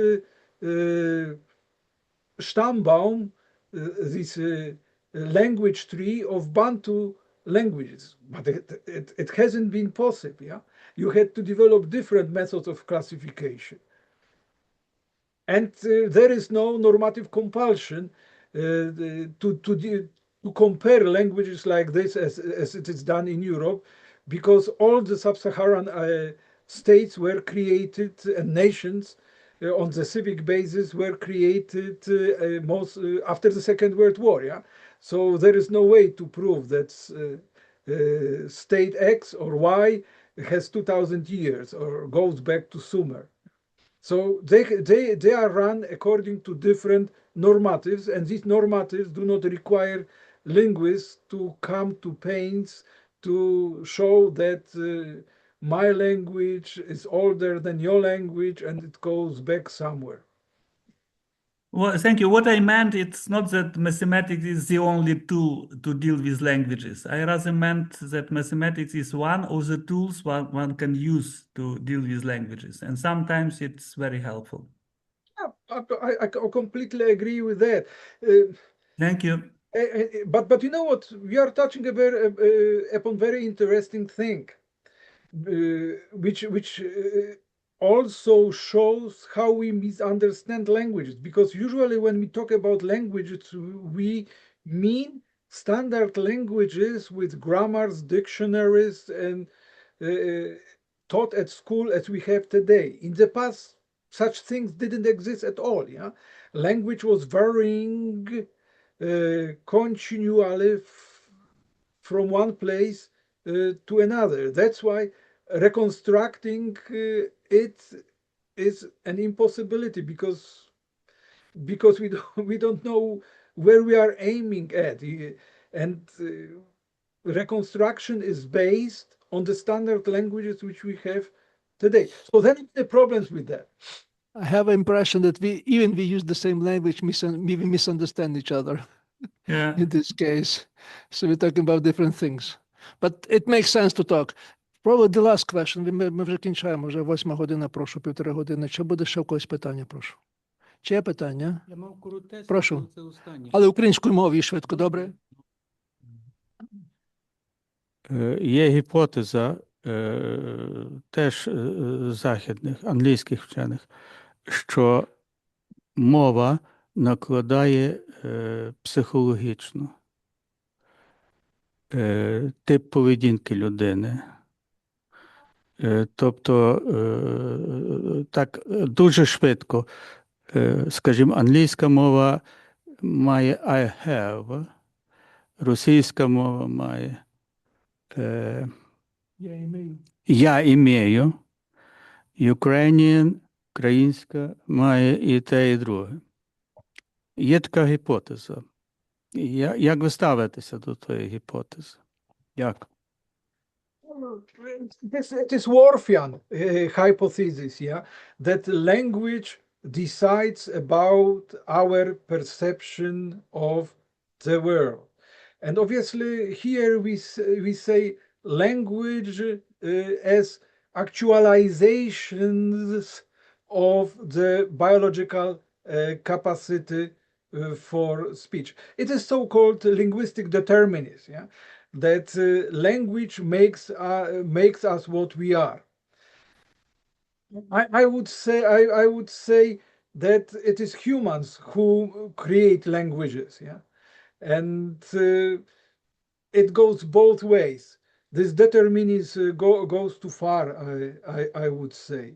Stammbaum, this language tree of Bantu languages. But it hasn't been possible. Yeah? You had to develop different methods of classification. And there is no normative compulsion to compare languages like this as it is done in Europe, because all the sub-Saharan states were created, and nations on the civic basis were created most after the Second World War. Yeah, so there is no way to prove that state X or Y has 2,000 years or goes back to Sumer. So they are run according to different normatives, and these normatives do not require linguists to come to pains to show that my language is older than your language and it goes back somewhere. Well, thank you. What I meant, it's not that mathematics is the only tool to deal with languages. I rather meant that mathematics is one of the tools one can use to deal with languages, and sometimes it's very helpful. Yeah, I completely agree with that. Thank you. But you know what? We are touching upon very interesting thing, which also shows how we misunderstand languages, because usually when we talk about languages, we mean standard languages with grammars, dictionaries, and taught at school as we have today. In the past, such things didn't exist at all. Yeah, language was varying continually from one place to another. That's why reconstructing it is an impossibility, because we don't know where we are aiming at, and reconstruction is based on the standard languages which we have today. So then the problems with that. I have an impression that we use the same language, we misunderstand each other. Yeah. in this case. So we're talking about different things. But it makes sense to talk. Probably the last question. Ми вже кінчаємо, вже 8 година, прошу, 1,5 години. Чи буде ще в когось питання, прошу? Чи є питання? Я мав коротесенько, Прошу. це останнє. Але українською мовою швидко, добре? Є гіпотеза теж західних, англійських вчених, що мова накладає психологічно тип поведінки людини. Тобто, так дуже швидко, скажімо, англійська мова має I have, російська мова має я імею, українська має і те, і друге. Є така гіпотеза. Як ви ставитеся до тої гіпотези? Як? It is Worfian hypothesis, yeah, that language decides about our perception of the world. And obviously here we say language as actualizations of the biological capacity for speech. It is so-called linguistic determinism, yeah, that language makes us what we are. I would say that it is humans who create languages, yeah, and it goes both ways. This determinism goes too far, I would say.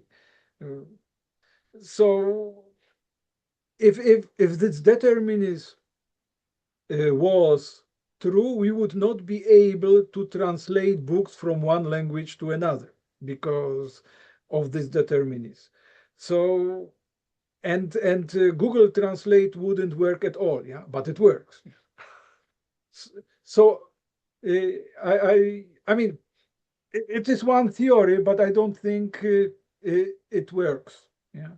So if this determinism was true, we would not be able to translate books from one language to another because of this determinism. So, and Google Translate wouldn't work at all, yeah, but it works. So, I mean, it is one theory, but I don't think it works, yeah.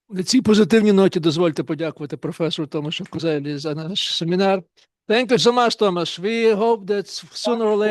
На цій позитивній ноті дозвольте подякувати професору Томашу Kamuselli за наш семінар. Thank you so much, Tomasz. We hope that sooner or later